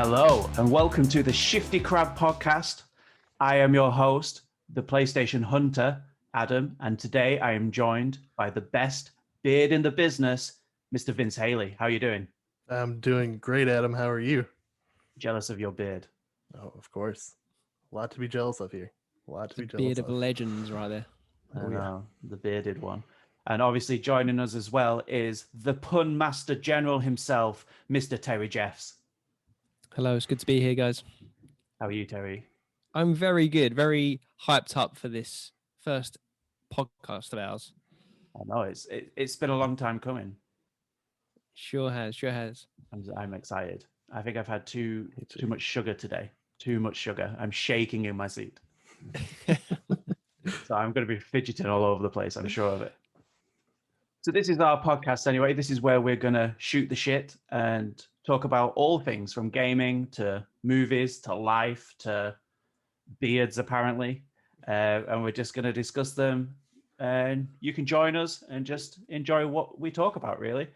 Hello, and welcome to the Shifty Crab Podcast. I am your host, the PlayStation Hunter, Adam, and today I am joined by the best beard in the business, Mr. Vince Haley. How are you doing? I'm doing great, Adam. How are you? Jealous of your beard. Oh, of course. A lot to be jealous of here. A lot to be jealous beard of legends right there. I know, the bearded one. And obviously joining us as well is the pun master general himself, Mr. Terry Jeffs. Hello, it's good to be here, guys. How are you, Terry? I'm very good, very hyped up for this first podcast of ours. I know it's been a long time coming. Sure has. I'm excited. I think I've had too much sugar today. Too much sugar. I'm shaking in my seat. So I'm going to be fidgeting all over the place, I'm sure of it. So this is our podcast anyway. This is where we're going to shoot the shit and talk about all things from gaming to movies to life to beards, apparently. And we're just going to discuss them. And you can join us and just enjoy what we talk about, really.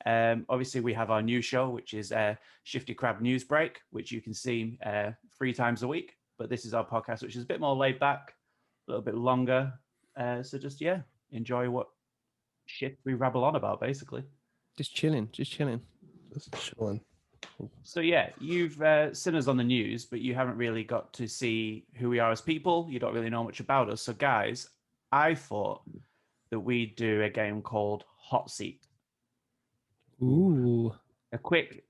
Obviously, we have our new show, which is Shifty Crab News Break, which you can see 3 times a week. But this is our podcast, which is a bit more laid back, a little bit longer. So just, enjoy what shit we rabble on about, basically. Just chilling. Just chilling. So you've seen us on the news, but you haven't really got to see who we are as people. You don't really know much about us. So guys, I thought that we'd do a game called Hot Seat. Ooh. A quick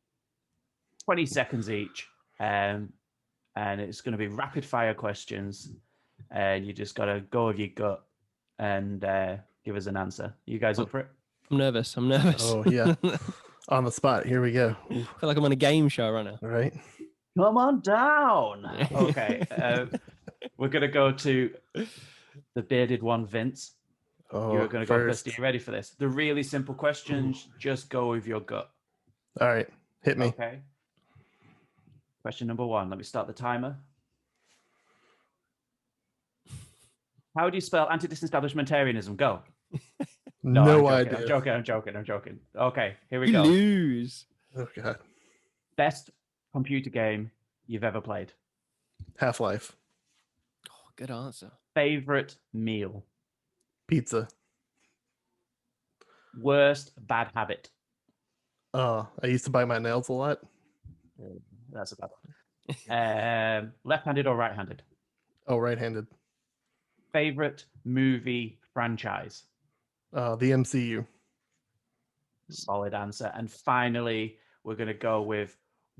20 seconds each. And it's going to be rapid fire questions. And you just got to go with your gut and give us an answer. You guys up for it? I'm nervous. Oh, yeah. On the spot. Here we go. I feel like I'm on a game show right now. All right. Come on down. Okay. We're going to go to the bearded one, Vince. Oh, You're going to go first. Are you ready for this? The really simple questions. Just go with your gut. All right. Hit me. Okay. Question number 1. Let me start the timer. How do you spell anti-disestablishmentarianism? Go. No I'm idea. I'm joking. Okay, here we You go. lose. Oh, God. Best computer game you've ever played. Half-Life. Oh, good answer. Favorite meal. Pizza. Worst bad habit. I used to bite my nails a lot. That's a bad one. Left-handed or right-handed? Oh, right-handed. Favorite movie franchise. The MCU. Solid answer. And finally, we're going to go with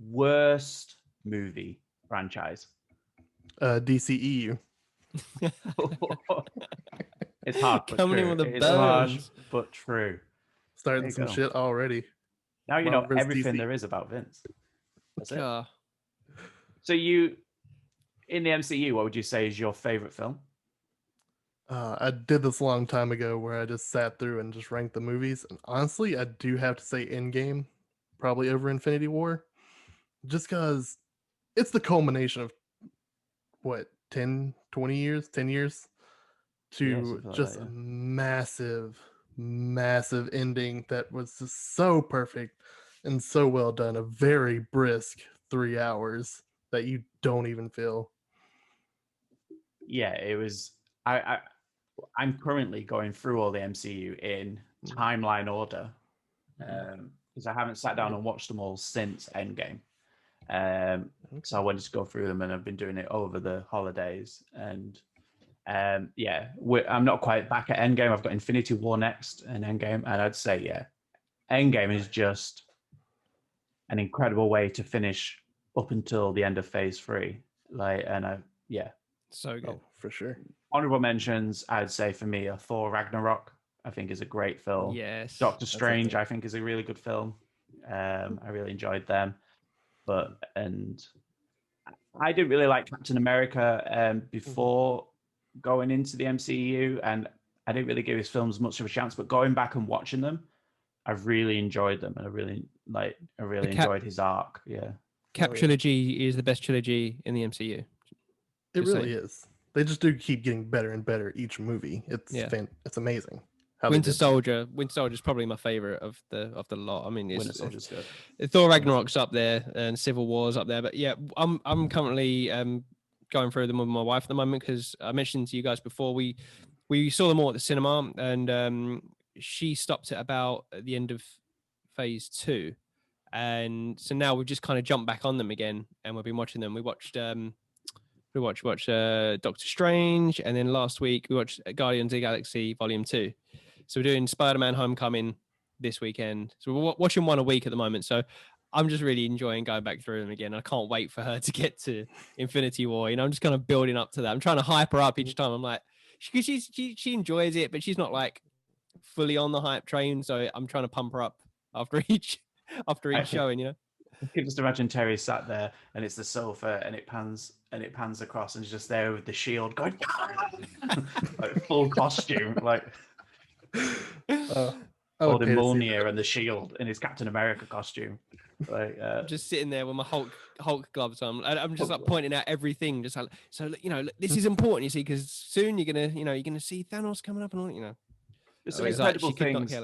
worst movie franchise. DCEU. It's hard, but Coming true. in with the It's harsh, bones. but true. Starting some shit already. Now you know everything DC. there is about Vince. That's it. Yeah. So you, in the MCU, what would you say is your favorite film? I did this a long time ago where I just sat through and just ranked the movies. And honestly, I do have to say Endgame, probably over Infinity War. Just because it's the culmination of, 10 years to just a massive ending that was just so perfect and so well done. A very brisk 3 hours that you don't even feel. Yeah, it was. I'm currently going through all the MCU in timeline order because I haven't sat down and watched them all since Endgame. So I wanted to go through them, and I've been doing it over the holidays. And I'm not quite back at Endgame. I've got Infinity War next and Endgame, and I'd say Endgame is just an incredible way to finish up until the end of Phase 3. So good. Oh, for sure. Honorable mentions, I'd say for me, are Thor Ragnarok. I think is a great film. Yes. Doctor Strange, I think, is a really good film. I really enjoyed them. And I didn't really like Captain America before going into the MCU, and I didn't really give his films much of a chance. But going back and watching them, I've really enjoyed them, and I really enjoyed his arc. Yeah, Cap trilogy is the best trilogy in the MCU. It really is. They just do keep getting better and better each movie. It's amazing how they Winter did that. Soldier. Winter Soldier is probably my favorite of the lot. I mean, Winter Soldier's good. Thor Ragnarok's up there and Civil War's up there. But yeah, I'm currently going through them with my wife at the moment because I mentioned to you guys before we saw them all at the cinema, and she stopped at about at the end of phase 2, and so now we've just kind of jumped back on them again, and we've been watching them. We watched Doctor Strange, and then last week we watched Guardians of the Galaxy Volume 2. So we're doing Spider-Man Homecoming this weekend. So we're watching one a week at the moment. So I'm just really enjoying going back through them again. I can't wait for her to get to Infinity War. You know, I'm just kind of building up to that. I'm trying to hype her up each time. I'm like, because she enjoys it, but she's not like fully on the hype train. So I'm trying to pump her up after each showing. You know. I can just imagine Terry sat there and it's the sofa and it pans across and he's just there with the shield going like full costume, like holding Mjolnir and the shield in his Captain America costume. Like just sitting there with my Hulk gloves on. I'm just like pointing out everything, just like, so you know, this is important, you see, because soon you're gonna see Thanos coming up and all, you know. There's some incredible things.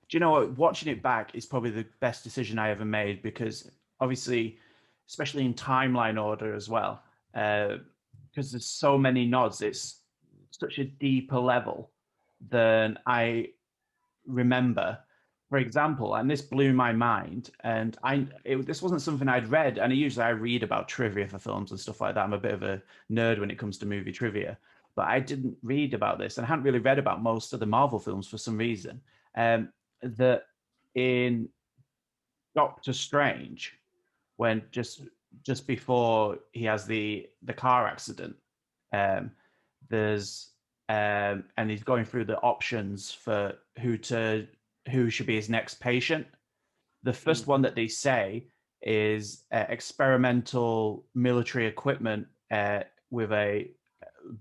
Do you know what? Watching it back is probably the best decision I ever made because obviously, especially in timeline order as well, because there's so many nods. It's such a deeper level than I remember. For example, and this blew my mind, and this wasn't something I'd read, and usually I read about trivia for films and stuff like that. I'm a bit of a nerd when it comes to movie trivia, but I didn't read about this, and I hadn't really read about most of the Marvel films for some reason. That in Doctor Strange, when just before he has the car accident, there's and he's going through the options for who should be his next patient. The first one that they say is experimental military equipment with a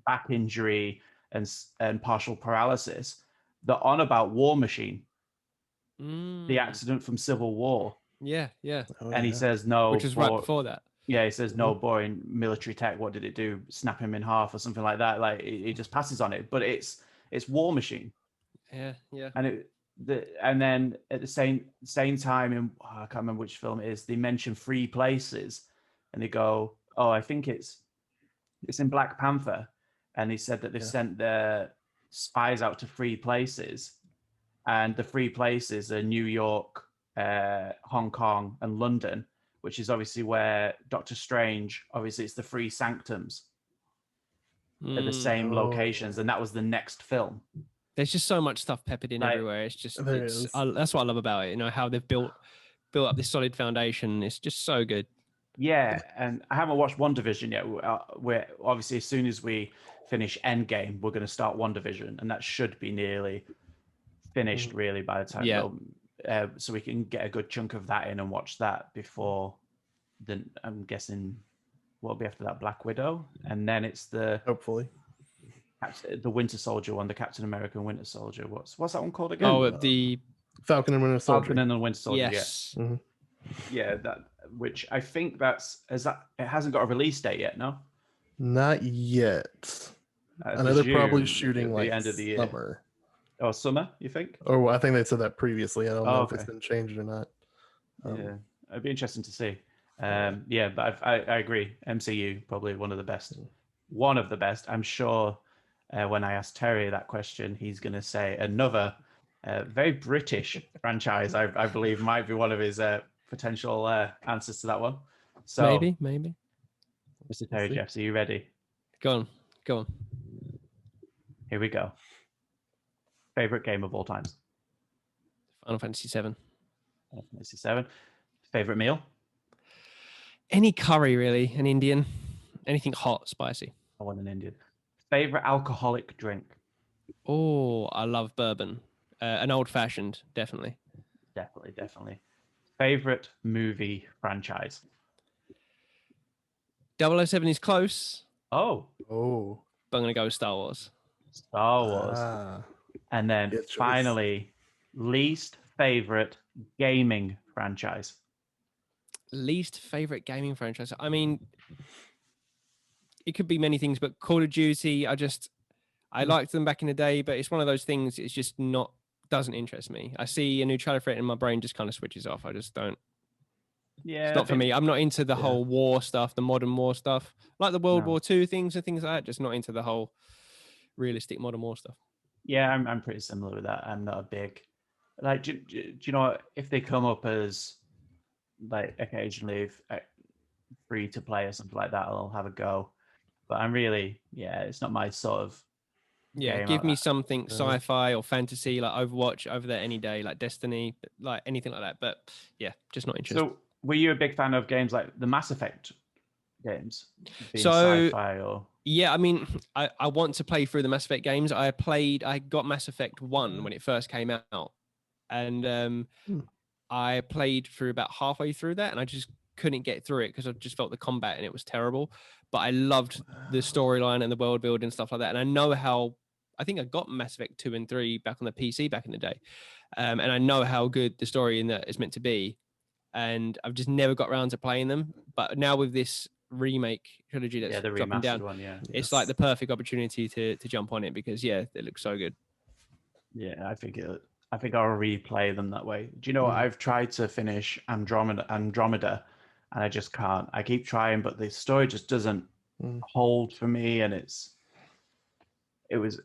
back injury and partial paralysis. They're on about War Machine, the accident from Civil War. Yeah. And he says no, which is right before that. Yeah, he says no, boring military tech. What did it do? Snap him in half or something like that. Like he just passes on it, but it's War Machine. Yeah. And then at the same time, in I can't remember which film it is, they mention 3 places, and they go, "Oh, I think it's in Black Panther," and he said that they've sent their spies out to 3 places, and the 3 places are New York, Hong Kong, and London, which is obviously where Doctor Strange. Obviously, it's the 3 sanctums at the same locations, and that was the next film. There's just so much stuff peppered in everywhere. It's just that's what I love about it. You know how they've built up this solid foundation. It's just so good. Yeah, and I haven't watched WandaVision yet. We're obviously, as soon as we finish Endgame, we're going to start WandaVision, and that should be nearly finished really by the time. So we can get a good chunk of that in and watch that before. Then I'm guessing what'll be after that, Black Widow, and then it's hopefully the Winter Soldier one, the Captain America and Winter Soldier. What's that one called again? Oh, the Falcon and Winter Soldier. Falcon and the Winter Soldier. Yes. Yeah. Mm-hmm. Yeah, that, which I think it hasn't got a release date yet, no? Not yet. I know they're probably shooting like the end of the summer. Or summer, you think? Oh, I think they said that previously. I don't know if it's been changed or not. Yeah, it'd be interesting to see. But I agree. MCU probably one of the best. One of the best. I'm sure when I ask Terry that question, he's going to say another very British franchise. I believe might be one of his potential answers to that one. So maybe. Mr. Terry Jeffs, are you ready? Go on. Here we go. Favorite game of all times? Final Fantasy VII. Final Fantasy VII. Favorite meal? Any curry, really. An Indian. Anything hot, spicy. I want an Indian. Favorite alcoholic drink? Oh, I love bourbon. An old-fashioned, definitely. Definitely. Favorite movie franchise? 007 is close. Oh. But I'm going to go with Star Wars. Star Wars. And then finally, least favorite gaming franchise? Least favorite gaming franchise? I mean, it could be many things, but Call of Duty, I I liked them back in the day, but it's one of those things. It's just doesn't interest me. I see a new trailer for it and my brain just kind of switches off. I just don't. Yeah, It's not for me. I'm not into the whole war stuff, the modern war stuff, like the World War II things and things like that. Just not into the whole realistic modern war stuff. Yeah, I'm pretty similar with that. I'm not a big like. Do you know if they come up as like occasionally free to play or something like that, I'll have a go. But I'm really, it's not my sort of. Yeah, give me something sci-fi or fantasy like Overwatch over there any day, like Destiny, like anything like that. But yeah, just not interested. So, were you a big fan of games like the Mass Effect games? Being so, sci-fi or yeah, I mean, I want to play through the Mass Effect games. I got Mass Effect 1 when it first came out, and I played through about halfway through that, and I just couldn't get through it because I just felt the combat and it was terrible. But I loved the storyline and the world building and stuff like that. And I know how. I think I got Mass Effect 2 and 3 back on the PC back in the day. And I know how good the story in that is meant to be. And I've just never got around to playing them. But now with this remake trilogy that's the dropping down, one, it's like the perfect opportunity to jump on it because, it looks so good. Yeah, I think I'll replay them that way. Do you know what? I've tried to finish Andromeda, and I just can't. I keep trying, but the story just doesn't hold for me, and it was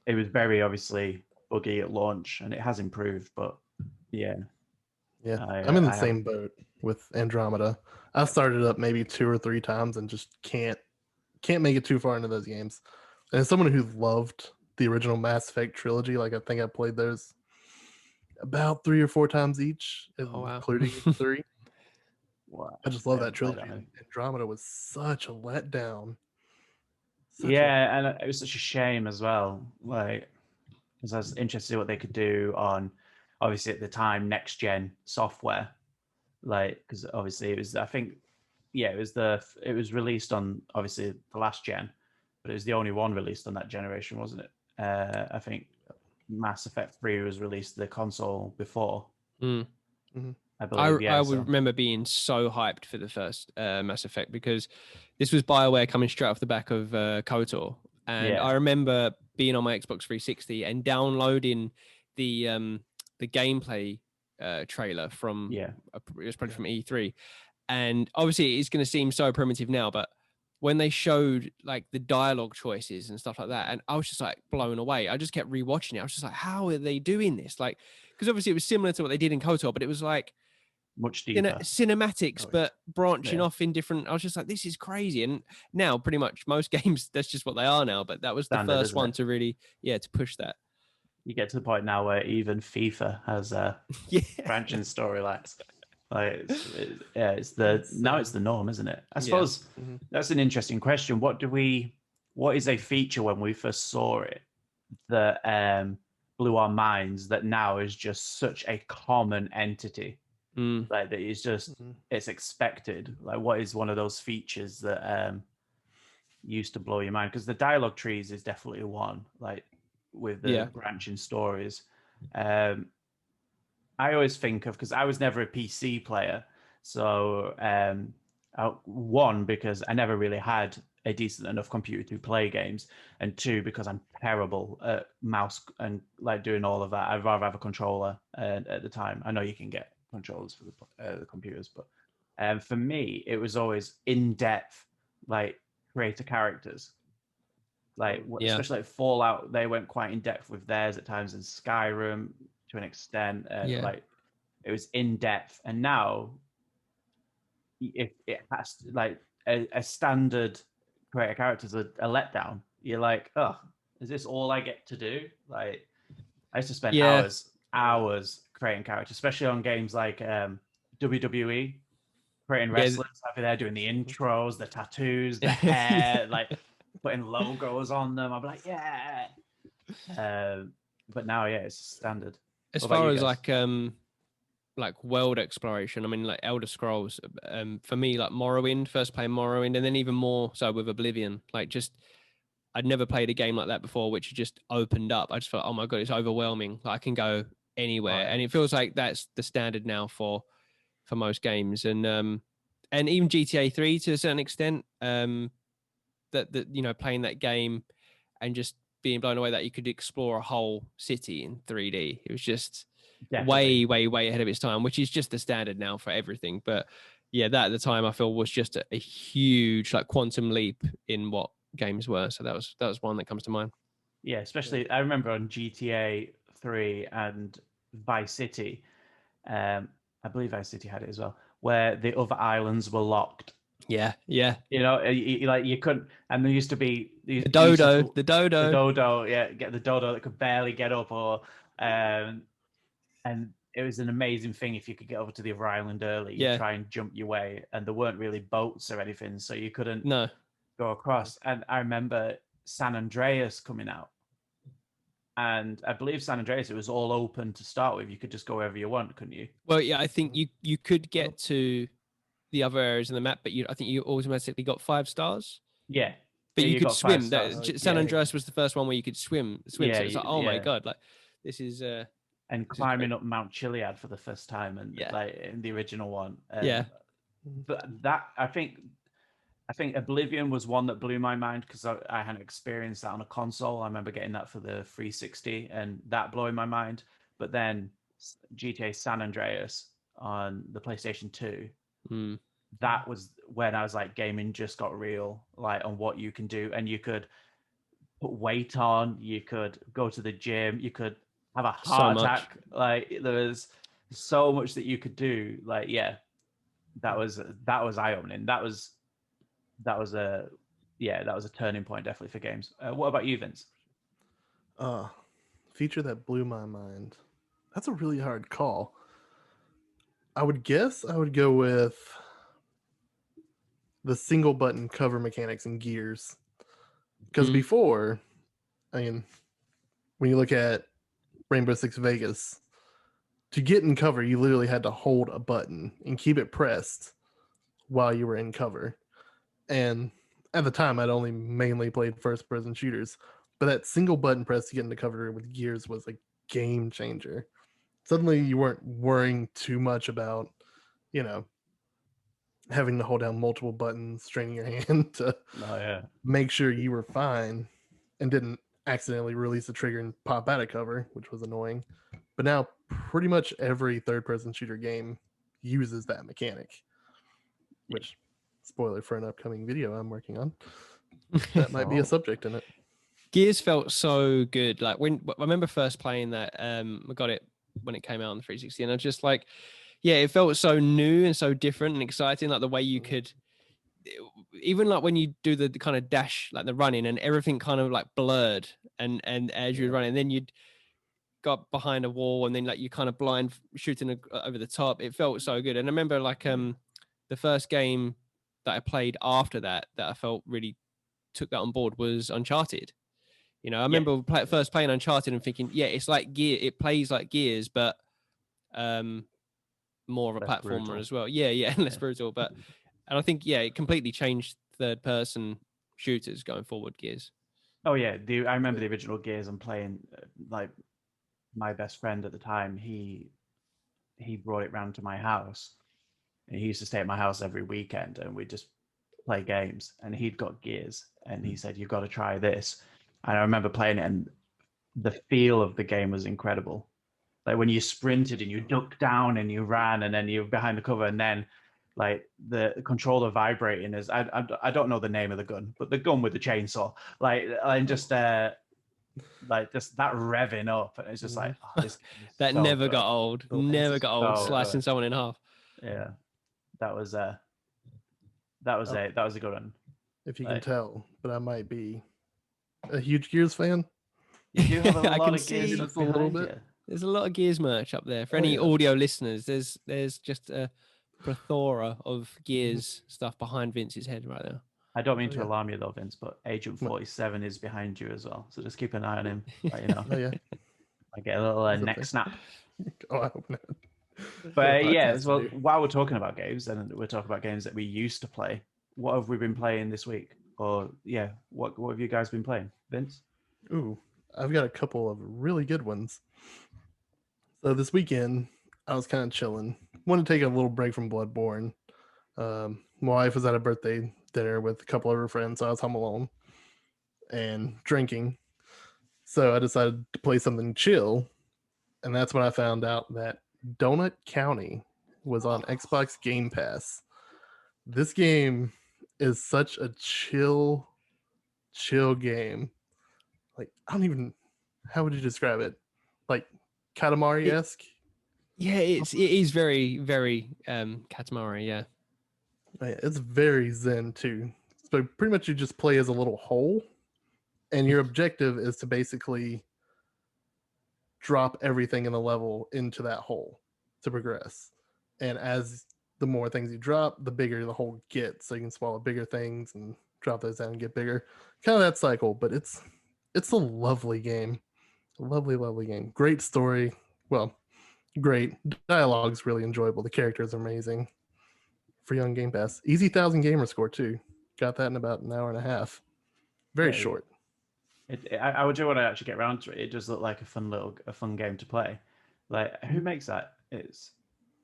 very obviously buggy at launch, and it has improved, but I'm in the same boat with Andromeda. I've started up maybe 2 or 3 times and just can't make it too far into those games. And as someone who loved the original Mass Effect trilogy, like I think I played those about 3 or 4 times each, including 3. Wow. I just love that trilogy. Andromeda was such a letdown. And it was such a shame as well. Like, because I was interested to see what they could do on, obviously at the time, next gen software. Like, because obviously it was, I think, it was released on obviously the last gen, but it was the only one released on that generation, wasn't it? I think Mass Effect 3 was released the console before. I believe. I would remember being so hyped for the first Mass Effect because this was BioWare coming straight off the back of KOTOR, and I remember being on my Xbox 360 and downloading the gameplay trailer from it was probably from E3, and obviously it's going to seem so primitive now, but when they showed like the dialogue choices and stuff like that, and I was just like blown away. I just kept rewatching it. I was just like, how are they doing this? Like, because obviously it was similar to what they did in KOTOR, but it was like much deeper cinematics, but branching off in different. I was just like, this is crazy. And now pretty much most games, that's just what they are now. But that was the first one to really, to push that. You get to the point now where even FIFA has branching storylines. Like, it's the norm, isn't it? I suppose that's an interesting question. What is a feature when we first saw it that blew our minds that now is just such a common entity? Like that is just it's expected. Like, what is one of those features that used to blow your mind? Because the dialogue trees is definitely one. Like with the branching stories. I always think of, because I was never a PC player, so one, because I never really had a decent enough computer to play games, and 2, because I'm terrible at mouse and like doing all of that. I'd rather have a controller. At the time, I know you can get controllers for the computers, but for me it was always in-depth, like creator characters, like especially like Fallout. They went quite in depth with theirs at times, in Skyrim to an extent. Like it was in depth, and now if it has like a standard creator character's a letdown. You're like, oh, is this all I get to do? Like, I used to spend hours creating characters, especially on games like WWE, creating wrestlers. I'd be there doing the intros, the tattoos, the hair, like putting logos on them. I'd be like, but now, it's standard. As far as like world exploration, I mean, like Elder Scrolls, for me, like Morrowind, first playing Morrowind, and then even more so with Oblivion. Like, just I'd never played a game like that before, which just opened up. I just felt, oh my god, it's overwhelming. Like, I can go anywhere, and it feels like that's the standard now for most games, and even GTA 3 to a certain extent. That playing that game and just being blown away that you could explore a whole city in 3D. It was just Definitely. way ahead of its time, which is just the standard now for everything. But yeah, that at the time I feel was just a huge like quantum leap in what games were. So that was one that comes to mind. Yeah, especially I remember on GTA 3 and Vice City. I believe Vice City had it as well, where the other islands were locked. Yeah. You know, like you couldn't, and there used to be The dodo. the dodo, yeah, get the dodo that could barely get up, or and it was an amazing thing if you could get over to the other island early. You try and jump your way, and there weren't really boats or anything, so you couldn't go across. And I remember San Andreas coming out, and I believe San Andreas, it was all open to start with. You could just go wherever you want, couldn't you? Well, yeah, I think you could get to the other areas in the map, but I think you automatically got 5 stars. Yeah. But Yeah, you could got swim. 5 stars. San Andreas was the first one where you could swim. So Yeah, it's like, oh my God, like this is and climbing up Mount Chiliad for the first time, and like in the original one. But that I think Oblivion was one that blew my mind because I hadn't experienced that on a console. I remember getting that for the 360 and that blowing my mind. But then GTA San Andreas on the PlayStation 2, that was when I was like, gaming just got real, like on what you can do. And you could put weight on, you could go to the gym, you could have a heart attack. Like there was so much that you could do. Like, yeah, that was eye-opening. That was a turning point definitely for games. What about you, Vince? Feature that blew my mind. That's a really hard call. I would guess I would go with the single button cover mechanics in Gears. Because before, I mean, when you look at Rainbow Six Vegas, to get in cover, you literally had to hold a button and keep it pressed while you were in cover. And at the time, I'd only mainly played first-person shooters, but that single button press to get into cover with Gears was a game changer. Suddenly, you weren't worrying too much about, having to hold down multiple buttons, straining your hand to make sure you were fine and didn't accidentally release the trigger and pop out of cover, which was annoying. But now, pretty much every third-person shooter game uses that mechanic, which... spoiler for an upcoming video I'm working on. That might be a subject in it. Gears felt so good. Like when I remember first playing that, I got it when it came out on the 360, and I was just like, yeah, it felt so new and so different and exciting. Like the way you could, even like when you do the kind of dash, like the running, and everything kind of like blurred, and as you were running, then you'd got behind a wall, and then like you kind of blind shooting over the top. It felt so good. And I remember like the first game that I played after that I felt really took that on board was Uncharted. I remember first playing Uncharted and thinking, yeah, it's like it plays like Gears, but more of a platformer brutal as well. Yeah, less brutal. But and I think it completely changed third person shooters going forward. Gears. Oh yeah, I remember the original Gears and playing. Like my best friend at the time, he brought it round to my house. And he used to stay at my house every weekend, and we'd just play games. And he'd got Gears, and he said, "You've got to try this." And I remember playing it, and the feel of the game was incredible. Like when you sprinted and you ducked down and you ran, and then you're behind the cover, and then like the controller vibrating is I don't know the name of the gun, but the gun with the chainsaw, and just that revving up, and it's just like that so never got old. Never got old. Slicing someone in half. Yeah. That was a good one. If you can tell, but I might be a huge Gears fan. You do have a lot of Gears just a little bit. There's a lot of Gears merch up there. For any audio listeners, there's just a plethora of Gears stuff behind Vince's head right now. I don't mean to alarm you though, Vince, but Agent 47 is behind you as well. So just keep an eye on him. I get a little neck snap. Oh, I hope not. But well, while we're talking about games, and we're talking about games that we used to play, what have we been playing this week? Or what have you guys been playing, Vince? Ooh, I've got a couple of really good ones. So this weekend, I was kind of chilling. Wanted to take a little break from Bloodborne. My wife was at a birthday dinner with a couple of her friends, so I was home alone and drinking. So I decided to play something chill, and that's when I found out that Donut County was on Xbox Game Pass. This game is such a chill game. Like, I don't even, how would you describe it? Like Katamari-esque? Yeah, it is very, very Katamari, yeah. Yeah, it's very zen too. So pretty much you just play as a little hole, and your objective is to basically drop everything in the level into that hole to progress. And as the more things you drop, the bigger the hole gets. So you can swallow bigger things and drop those down and get bigger. Kind of that cycle, but it's a lovely game. A lovely game. Great story. Well, great. Dialogue's really enjoyable. The characters are amazing. Free on Game Pass. Easy 1,000 gamer score too. Got that in about an hour and a half. Very short. I would do want to actually get around to it. It does look like a fun game to play. Like, who makes that? It's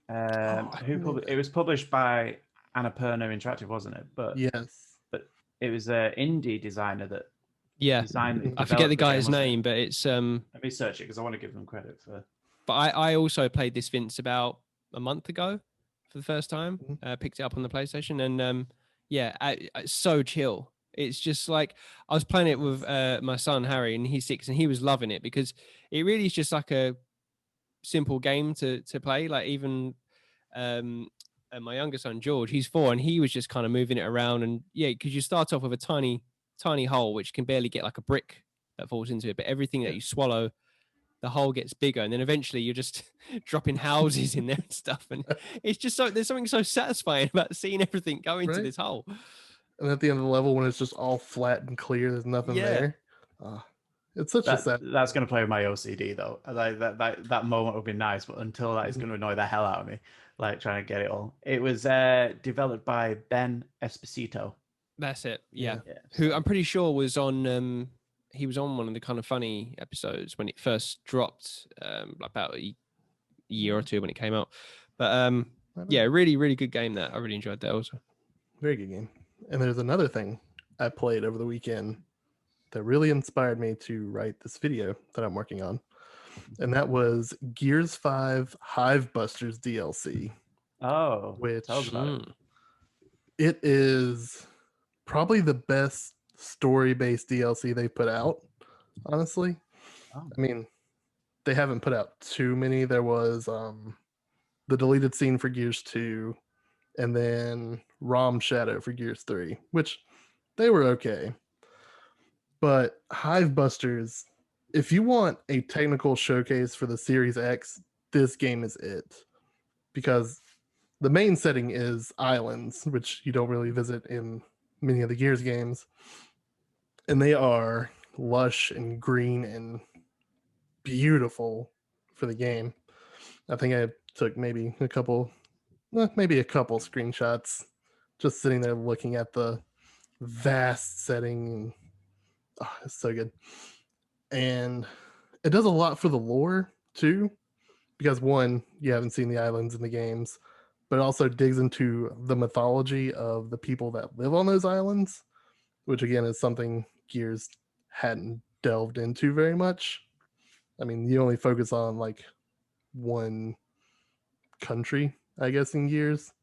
it was published by Annapurna Interactive, wasn't it? But yes, but it was an indie designer that designed. I forget the guy's game, name, but it's Let me search it because I want to give them credit for. But I also played this, Vince, about a month ago for the first time. Picked it up on the PlayStation, and it's so chill. It's just like, I was playing it with my son Harry, and he's 6, and he was loving it because it really is just like a simple game to play. Like, even my younger son George, he's 4, and he was just kind of moving it around, and because you start off with a tiny hole which can barely get like a brick that falls into it, but everything that you swallow, the hole gets bigger, and then eventually you're just dropping houses in there and stuff, and it's just there's something so satisfying about seeing everything go into this hole. And at the end of the level, when it's just all flat and clear, there's nothing there. It's such a sad. That's going to play with my OCD though. Like that moment would be nice, but until that, it's going to annoy the hell out of me. Like, trying to get it all. It was developed by Ben Esposito. That's it. Yeah. Who I'm pretty sure was on. He was on one of the Kind of Funny episodes when it first dropped, about a year or two when it came out. But really, really good game. That I really enjoyed that also. Very good game. And there's another thing I played over the weekend that really inspired me to write this video that I'm working on. And that was Gears 5 Hive Busters DLC. Oh, which tell us about it is probably the best story-based DLC they put out, honestly. I mean, they haven't put out too many. There was the deleted scene for Gears 2, and then ROM Shadow for Gears 3, which they were okay. But Hive Busters, if you want a technical showcase for the Series X, this game is it. Because the main setting is islands, which you don't really visit in many of the Gears games. And they are lush and green and beautiful for the game. I think I took maybe a couple screenshots just sitting there looking at the vast setting. It's so good. And it does a lot for the lore too, because one, you haven't seen the islands in the games, but it also digs into the mythology of the people that live on those islands, which again is something Gears hadn't delved into very much. I mean, you only focus on like one country, I guess, in Gears,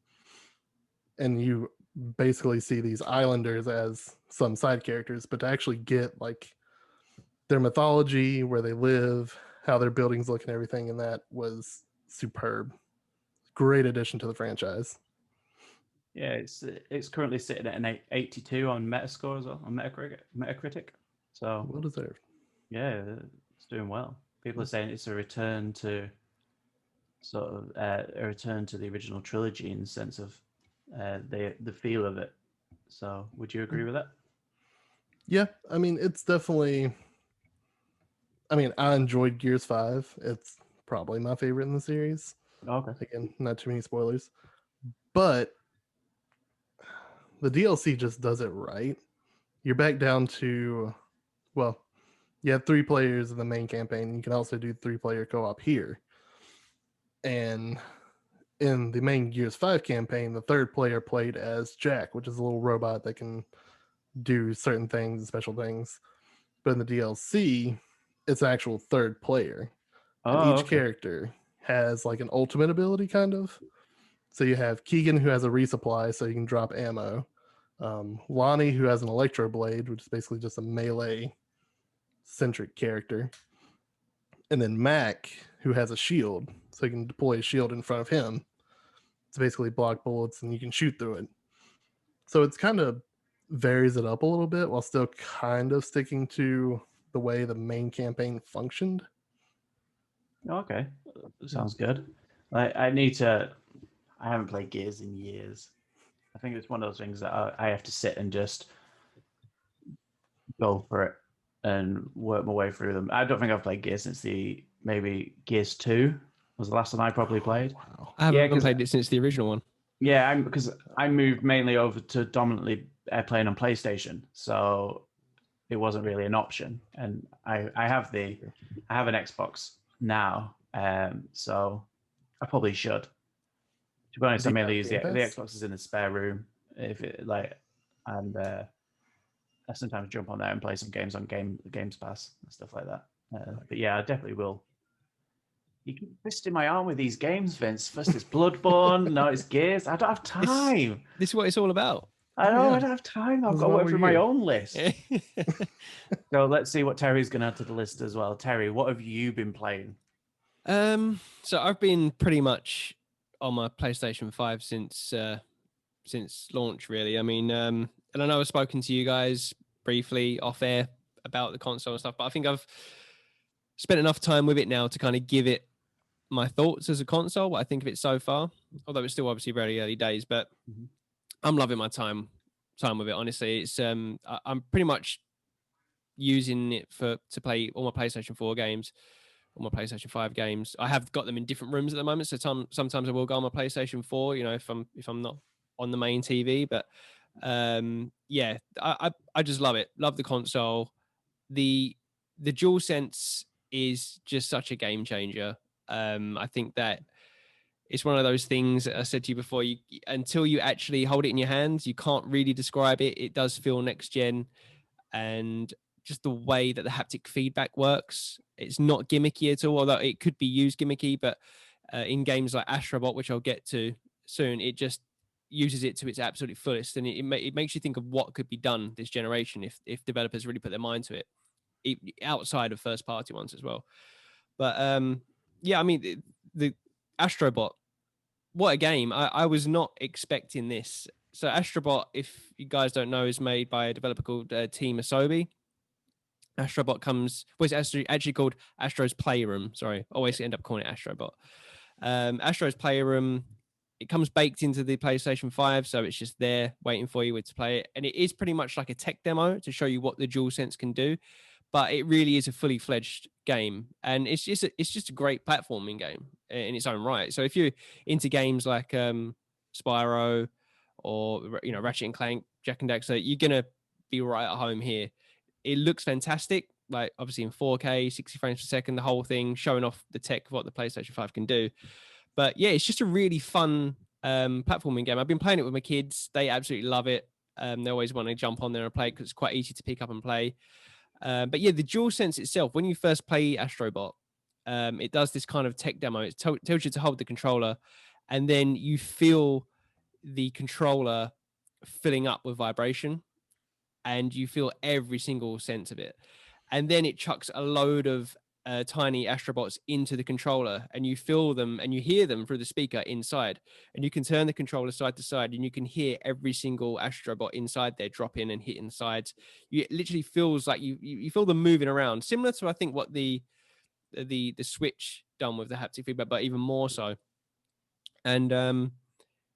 and you basically see these islanders as some side characters, but to actually get like their mythology, where they live, how their buildings look and everything, and that was superb. Great addition to the franchise. Yeah, it's currently sitting at an 82 on Metascore as well, on Metacritic. So well deserved. Yeah, it's doing well. People are saying it's a return to sort of a return to the original trilogy in the sense of the feel of it. So would you agree with that? Yeah, I mean, it's definitely. I mean, I enjoyed Gears 5. It's probably my favorite in the series. Okay. Again, not too many spoilers. But the DLC just does it right. You're back down to, well, you have 3 players in the main campaign. You can also do 3-player co-op here. And in the main Gears 5 campaign, the 3rd player played as Jack, which is a little robot that can do certain things, special things. But in the DLC, it's an actual third player. And Oh, each okay. character has like an ultimate ability, kind of. So you have Keegan, who has a resupply, so you can drop ammo. Lonnie, who has an electro blade, which is basically just a melee centric character. And then Mac, who has a shield, so you can deploy a shield in front of him to basically block bullets and you can shoot through it. So it's kind of varies it up a little bit while still kind of sticking to the way the main campaign functioned. Okay, sounds good. I need to. I haven't played Gears in years. I think it's one of those things that I have to sit and just go for it and work my way through them. I don't think I've played Gears since maybe Gears 2 was the last one I probably played. Wow. I haven't played it since the original one. Yeah, because I moved mainly over to dominantly playing on PlayStation, so it wasn't really an option. And I have an Xbox now, so I probably should. To be honest, I mainly use the Xbox is in the spare room. If it and I sometimes jump on there and play some games on Games Pass and stuff like that. But yeah, I definitely will. You keep twisting my arm with these games, Vince. First it's Bloodborne, now it's Gears. I don't have time. This is what it's all about. I know, I don't have time. I've got to work through my own list. So let's see what Terry's going to add to the list as well. Terry, what have you been playing? So I've been pretty much on my PlayStation 5 since launch, really. I mean, and I know I've spoken to you guys briefly off air about the console and stuff, but I think I've spent enough time with it now to kind of give it my thoughts as a console, what I think of it so far, although it's still obviously very early days, but I'm loving my time with it. Honestly, it's I'm pretty much using it to play all my PlayStation 4 games, all my PlayStation 5 games. I have got them in different rooms at the moment, so sometimes I will go on my PlayStation 4, if I'm not on the main TV. But yeah, I just love it. Love the console. The DualSense is just such a game changer. I think that it's one of those things that I said to you before. Until you actually hold it in your hands, you can't really describe it. It does feel next gen, and just the way that the haptic feedback works, it's not gimmicky at all. Although it could be used gimmicky, but in games like Astrobot, which I'll get to soon, it just uses it to its absolute fullest, and it makes you think of what could be done this generation if developers really put their mind to it, outside of first party ones as well. But yeah, I mean the Astrobot, what a game. I was not expecting this. So Astrobot, if you guys don't know, is made by a developer called Team Asobi. Astrobot it's actually called Astro's Playroom. Sorry, always end up calling it Astrobot. Astro's Playroom, it comes baked into the PlayStation 5, so it's just there waiting for you to play it. And it is pretty much like a tech demo to show you what the DualSense can do. But it really is a fully fledged game, and it's just a great platforming game in its own right. So if you're into games like Spyro or Ratchet and Clank, Jak and Daxter, you're gonna be right at home here. It looks fantastic, like obviously in 4K, 60 frames per second, the whole thing showing off the tech of what the PlayStation 5 can do. But yeah, it's just a really fun platforming game. I've been playing it with my kids; they absolutely love it. They always want to jump on there and play because it's quite easy to pick up and play. But yeah, the DualSense itself, when you first play Astrobot, it does this kind of tech demo. It tells you to hold the controller, and then you feel the controller filling up with vibration, and you feel every single sense of it. And then it chucks a load of tiny Astrobots into the controller, and you feel them and you hear them through the speaker inside, and you can turn the controller side to side and you can hear every single Astrobot inside there drop in and hit sides. It literally feels like you feel them moving around, similar to I think what the Switch done with the haptic feedback, but even more so. And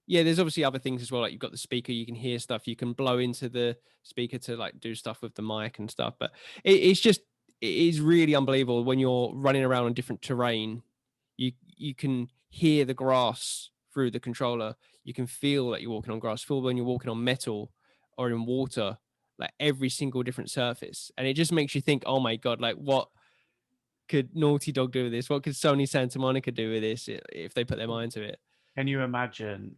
yeah, there's obviously other things as well. Like you've got the speaker, you can hear stuff, you can blow into the speaker to like do stuff with the mic and stuff. But it is really unbelievable when you're running around on different terrain. You can hear the grass through the controller. You can feel that you're walking on grass. Feel when you're walking on metal or in water, like every single different surface. And it just makes you think, oh my God, like what could Naughty Dog do with this? What could Sony Santa Monica do with this if they put their mind to it? Can you imagine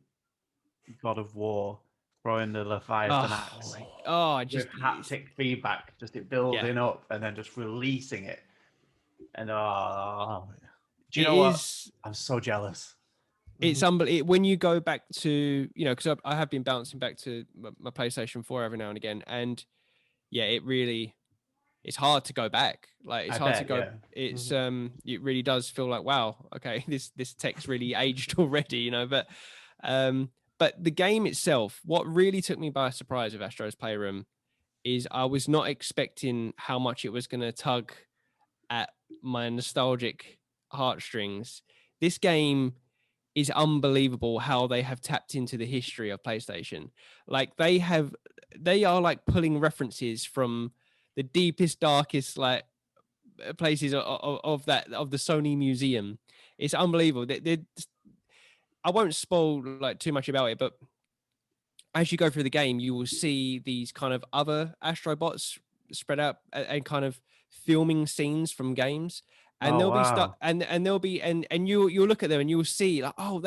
God of War throwing the Leviathan axe with haptic feedback, just it building up and then just releasing it? And do you know what? I'm so jealous. It's unbelievable when you go back to, because I have been bouncing back to my PlayStation 4 every now and again, and yeah, it's hard to go back. Like it's hard to go. Yeah. It's it really does feel like, wow, okay, this tech's really aged already, But the game itself, what really took me by surprise with Astro's Playroom is I was not expecting how much it was going to tug at my nostalgic heartstrings. This game is unbelievable how they have tapped into the history of PlayStation. Like they are like pulling references from the deepest, darkest like places of the Sony museum. It's unbelievable. I won't spoil like too much about it, but as you go through the game, you will see these kind of other Astrobots spread out and kind of filming scenes from games. And there'll be stuff, and there'll be, and you'll look at them and you'll see like, oh,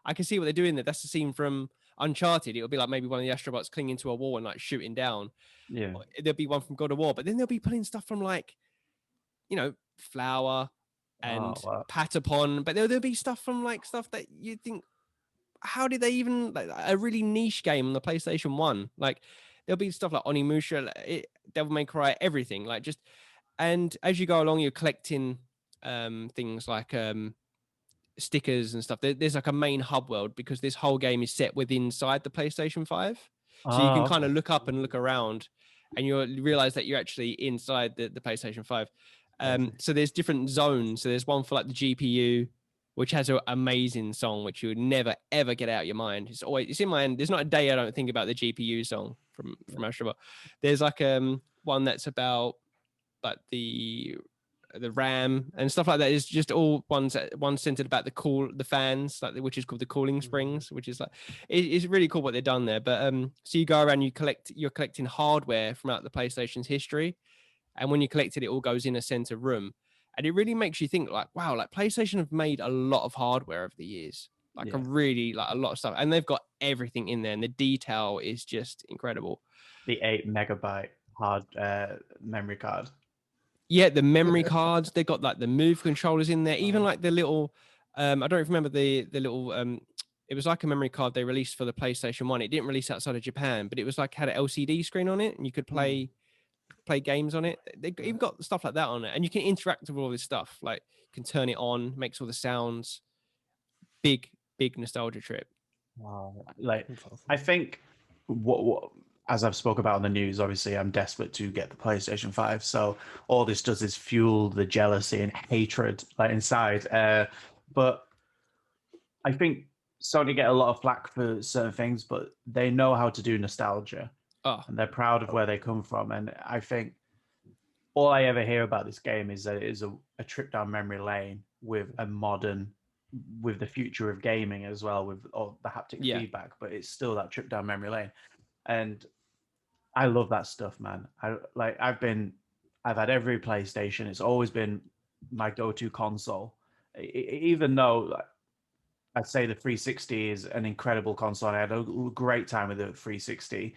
I can see what they're doing there. That's the scene from Uncharted. It'll be like maybe one of the Astrobots clinging to a wall and like shooting down. Yeah. There'll be one from God of War, but then they'll be putting stuff from like, Flower and Patapon, but there'll be stuff from like stuff that you think, how did they even, like a really niche game on the PlayStation 1? Like there'll be stuff like Onimusha, Devil May Cry, everything like just. And as you go along, you're collecting things like stickers and stuff. There's like a main hub world because this whole game is set inside the PlayStation 5. So you can kind of look up and look around and you'll realize that you're actually inside the PlayStation 5. So there's different zones. So there's one for like the GPU, which has an amazing song, which you would never, ever get out of your mind. It's in my end. There's not a day I don't think about the GPU song from Astrobot. There's like one that's about like the RAM and stuff like that. Is just all one centered about the fans, like which is called the cooling springs, which is like it's really cool what they've done there. But so you go around, you're collecting hardware from out the PlayStation's history, and when you collect it, it all goes in a center room, and it really makes you think like, wow, like PlayStation have made a lot of hardware over the years, like a lot of stuff, and they've got everything in there, and the detail is just incredible. The 8 megabyte hard memory card. Yeah, the memory cards, they got like the move controllers in there, even like the little I don't remember the little it was like a memory card they released for the PlayStation 1. It didn't release outside of Japan, but it was like had an LCD screen on it and you could play games on it. They even got stuff like that on it, and you can interact with all this stuff. Like you can turn it on, makes all the sounds. Big nostalgia trip. Wow. Like I think what as I've spoke about on the news, obviously I'm desperate to get the PlayStation 5. So all this does is fuel the jealousy and hatred like inside. But I think Sony get a lot of flack for certain things, but they know how to do nostalgia. And they're proud of where they come from. And I think all I ever hear about this game is that it is a trip down memory lane with the future of gaming as well, with all the haptic feedback, but it's still that trip down memory lane. And I love that stuff, man. I've had every PlayStation. It's always been my go-to console, even though I'd say the 360 is an incredible console. I had a great time with the 360.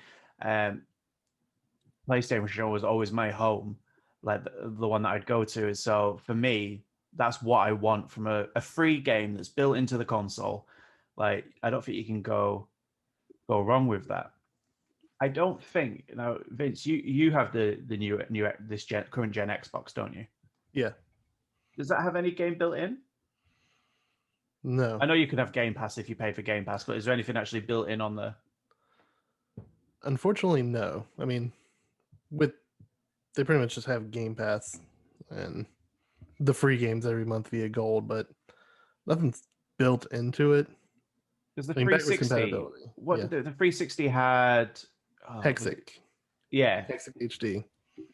PlayStation was always my home, like the one that I'd go to. So for me, that's what I want from a free game that's built into the console. Like I don't think you can go wrong with that. I don't think, Vince, you have the new current gen Xbox, don't you? Yeah. Does that have any game built in? No. I know you could have Game Pass if you pay for Game Pass, but is there anything actually built in on the? Unfortunately, no. I mean, they pretty much just have Game Pass and the free games every month via Gold, but nothing's built into it. Because the 360, the 360 had Hexic. Yeah. Hexic HD.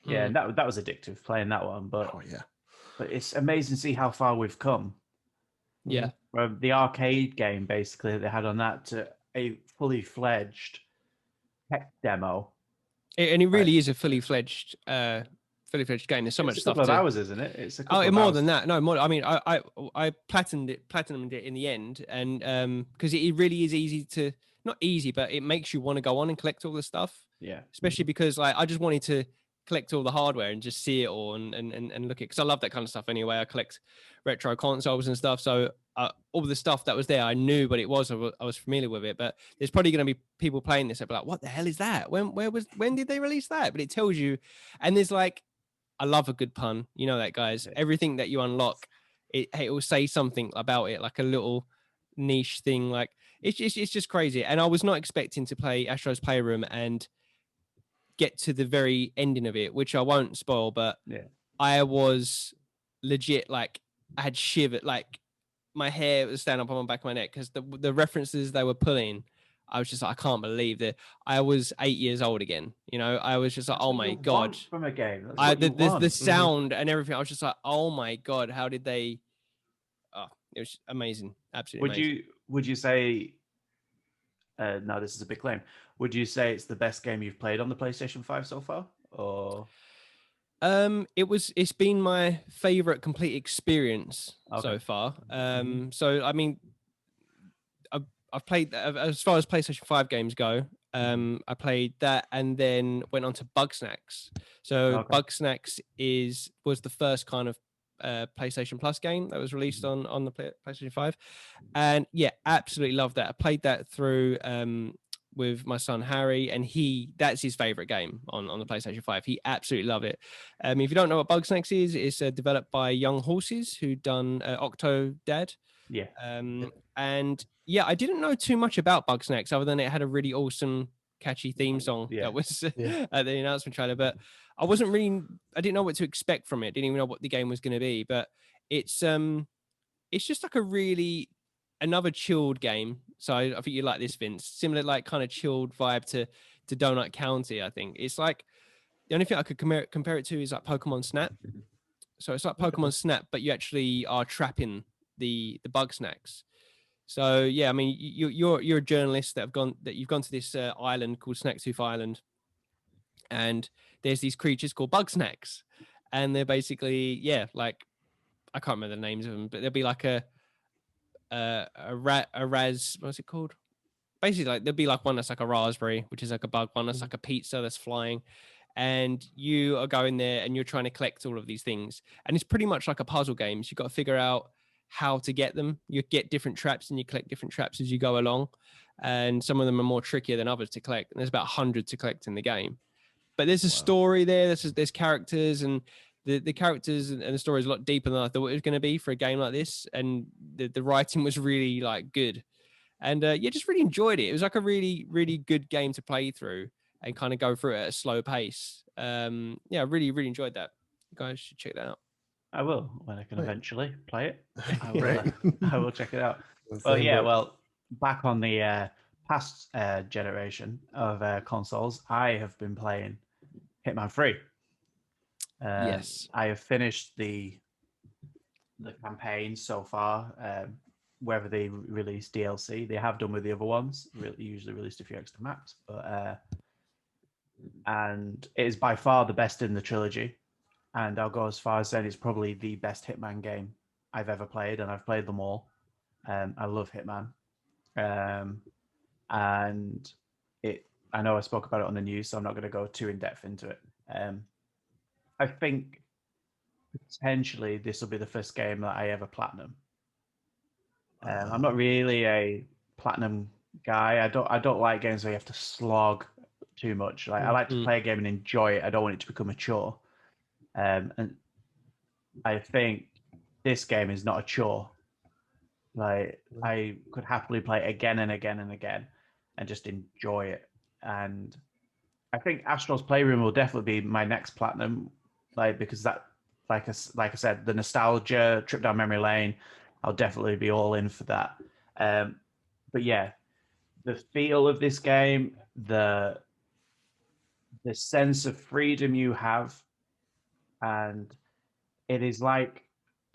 Yeah, that was addictive playing that one, but but it's amazing to see how far we've come. Yeah. From the arcade game basically that they had on that to a fully fledged tech demo. And it really is a fully fledged game. There's so much stuff. It's a couple of hours, isn't it? It's a couple of more hours. than that. No, more. I mean, I platinumed it in the end, and because it really is easy to, not easy, but it makes you want to go on and collect all the stuff. Yeah. Especially because like I just wanted to collect all the hardware and just see it all and look at, because I love that kind of stuff anyway. I collect retro consoles and stuff, so all the stuff that was there I knew what it was. I was familiar with it, but there's probably going to be people playing this that be like, what the hell is that? When did they release that? But it tells you, and there's like, I love a good pun, you know that, guys. Everything that you unlock, it will say something about it, like a little niche thing. Like it's just crazy. And I was not expecting to play Astro's Playroom and get to the very ending of it, which I won't spoil, but I was legit, like, I had shivered, like my hair was standing up on the back of my neck because the references they were pulling, I was just like, I can't believe that I was 8 years old again. You know, I was just like, That's oh what my you God. want from a game. That's what the sound and everything. I was just like, oh my God, how did they? Oh, it was amazing. Absolutely amazing. Would you say, no, this is a big claim. Would you say it's the best game you've played on the PlayStation 5 so far? Or it's been my favorite complete experience so far. So I mean, I've played, as far as PlayStation 5 games go, I played that and then went on to Bugsnax. So Bugsnax was the first kind of PlayStation Plus game that was released on the PlayStation 5, and yeah, absolutely loved that. I played that through with my son Harry, and that's his favorite game on the PlayStation 5. He absolutely loved it. If you don't know what Bugsnax is, it's developed by Young Horses, who done Octodad. Yeah. And yeah, I didn't know too much about Bugsnax other than it had a really awesome, catchy theme song that was at the announcement trailer. But I didn't know what to expect from it. Didn't even know what the game was going to be. But it's just like another chilled game. So I think you like this, Vince. Similar, like, kind of chilled vibe to Donut County. I think it's like, the only thing I could compare it to is like Pokemon Snap. So it's like Pokemon Snap, but you actually are trapping the Bugsnax. So yeah, I mean, you're a journalist you've gone to this island called Snaktooth Island, and there's these creatures called Bugsnax, and they're basically like, I can't remember the names of them, but there'll be like a raz, what's it called? Basically, like, there'll be like one that's like a raspberry, which is like a bug, one that's like a pizza that's flying, and you are going there and you're trying to collect all of these things, and it's pretty much like a puzzle game. So you've got to figure out how to get them. You get different traps and you collect different traps as you go along, and some of them are more trickier than others to collect, and there's about 100 to collect in the game. But there's a story there. There's characters, and the characters and the story is a lot deeper than I thought it was going to be for a game like this, and the writing was really, like, good. And just really enjoyed it. It was like a really, really good game to play through and kind of go through it at a slow pace. Really, really enjoyed that. You guys should check that out. I will, when I can eventually play it. I will check it out. Back on the past generation of consoles, I have been playing Hitman 3. Yes. I have finished the campaign so far. Whether they release DLC, they have done with the other ones. Usually released a few extra maps, but and it is by far the best in the trilogy. And I'll go as far as saying it's probably the best Hitman game I've ever played, and I've played them all. I love Hitman, and I know I spoke about it on the news, so I'm not going to go too in depth into it. I think potentially this will be the first game that I ever platinum. I'm not really a platinum guy. I don't like games where you have to slog too much. Like, I like to play a game and enjoy it. I don't want it to become a chore. And I think this game is not a chore. Like, I could happily play it again and again and again and just enjoy it. And I think Astro's Playroom will definitely be my next platinum, because that, like I said, the nostalgia, trip down memory lane, I'll definitely be all in for that. But yeah, the feel of this game, the sense of freedom you have, and it is like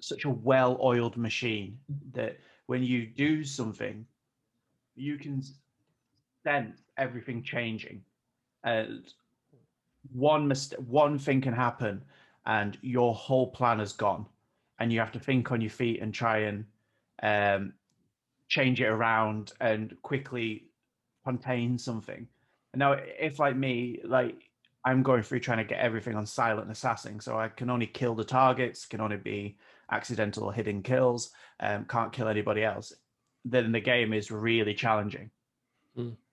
such a well-oiled machine that when you do something, you can sense everything changing. And one thing can happen, and your whole plan is gone, and you have to think on your feet and try and change it around and quickly contain something. And now, if like me, like, I'm going through trying to get everything on silent assassin, so I can only kill the targets, can only be accidental or hidden kills, can't kill anybody else. Then the game is really challenging.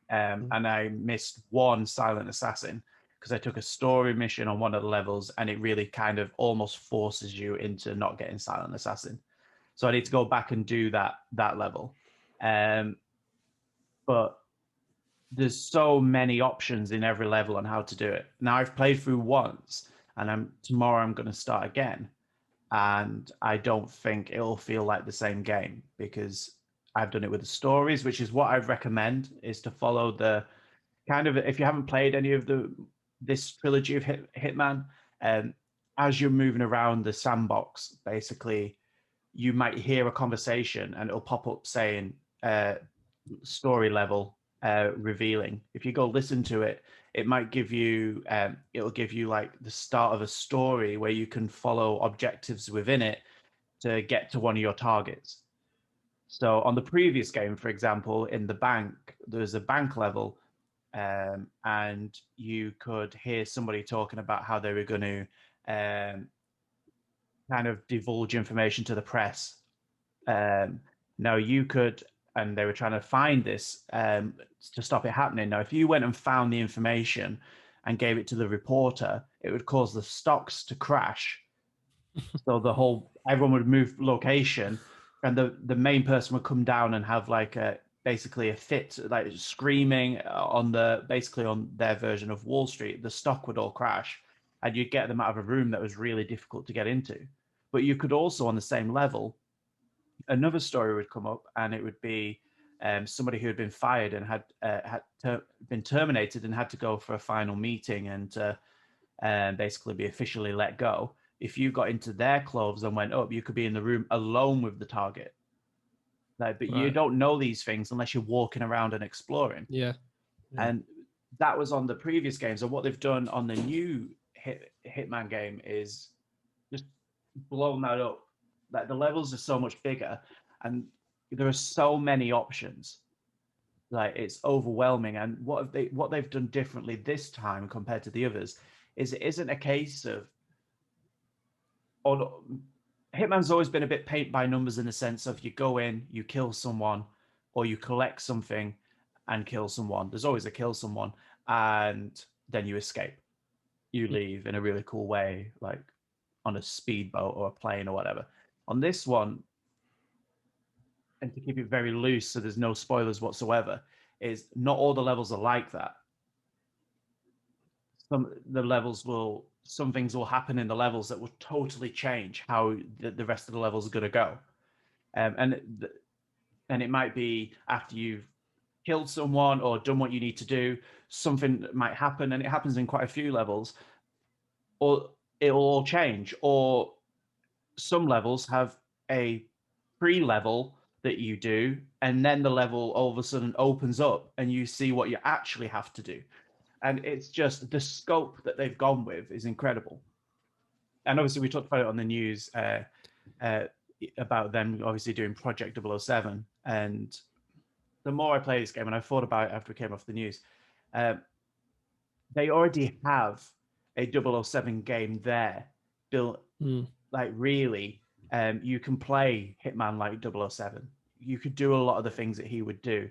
And I missed one silent assassin because I took a story mission on one of the levels, and it really kind of almost forces you into not getting silent assassin. So I need to go back and do that level. But there's so many options in every level on how to do it. Now I've played through once, and tomorrow I'm going to start again, and I don't think it'll feel like the same game because I've done it with the stories, which is what I'd recommend, is to follow the kind of, if you haven't played any of this trilogy of Hitman, as you're moving around the sandbox, basically you might hear a conversation and it'll pop up saying story level revealing. If you go listen to it, it might give you it'll give you like the start of a story where you can follow objectives within it to get to one of your targets. So on the previous game, for example, in the bank, there's a bank level, and you could hear somebody talking about how they were going to kind of divulge information to the press. Now you could, and they were trying to find this to stop it happening. Now, if you went and found the information and gave it to the reporter, it would cause the stocks to crash. So everyone would move location, and the main person would come down and have like basically a fit, like screaming on their version of Wall Street. The stock would all crash, and you'd get them out of a room that was really difficult to get into. But you could also, on the same level, another story would come up, and it would be somebody who had been fired and had been terminated and had to go for a final meeting and basically be officially let go. If you got into their clothes and went up, you could be in the room alone with the target. But you don't know these things unless you're walking around and exploring. Yeah. And that was on the previous games. And what they've done on the new Hitman game is just blown that up. Like the levels are so much bigger, and there are so many options. Like it's overwhelming. And what they've done differently this time compared to the others is it isn't a case of, Hitman's always been a bit paint by numbers in the sense of you go in, you kill someone, or you collect something and kill someone. There's always a kill someone, and then you escape. You leave in a really cool way, like on a speedboat or a plane or whatever. On this one, and to keep it very loose so there's no spoilers whatsoever, is not all the levels are like that. Some things will happen in the levels that will totally change how the rest of the levels are going to go. And it might be after you've killed someone or done what you need to do, something might happen, and it happens in quite a few levels, or it'll all change. Or some levels have a pre-level that you do, and then the level all of a sudden opens up and you see what you actually have to do. And it's just the scope that they've gone with is incredible. And obviously we talked about it on the news about them obviously doing Project 007. And the more I play this game, and I thought about it after we came off the news, they already have a 007 game there built. Like really, you can play Hitman like 007. You could do a lot of the things that he would do.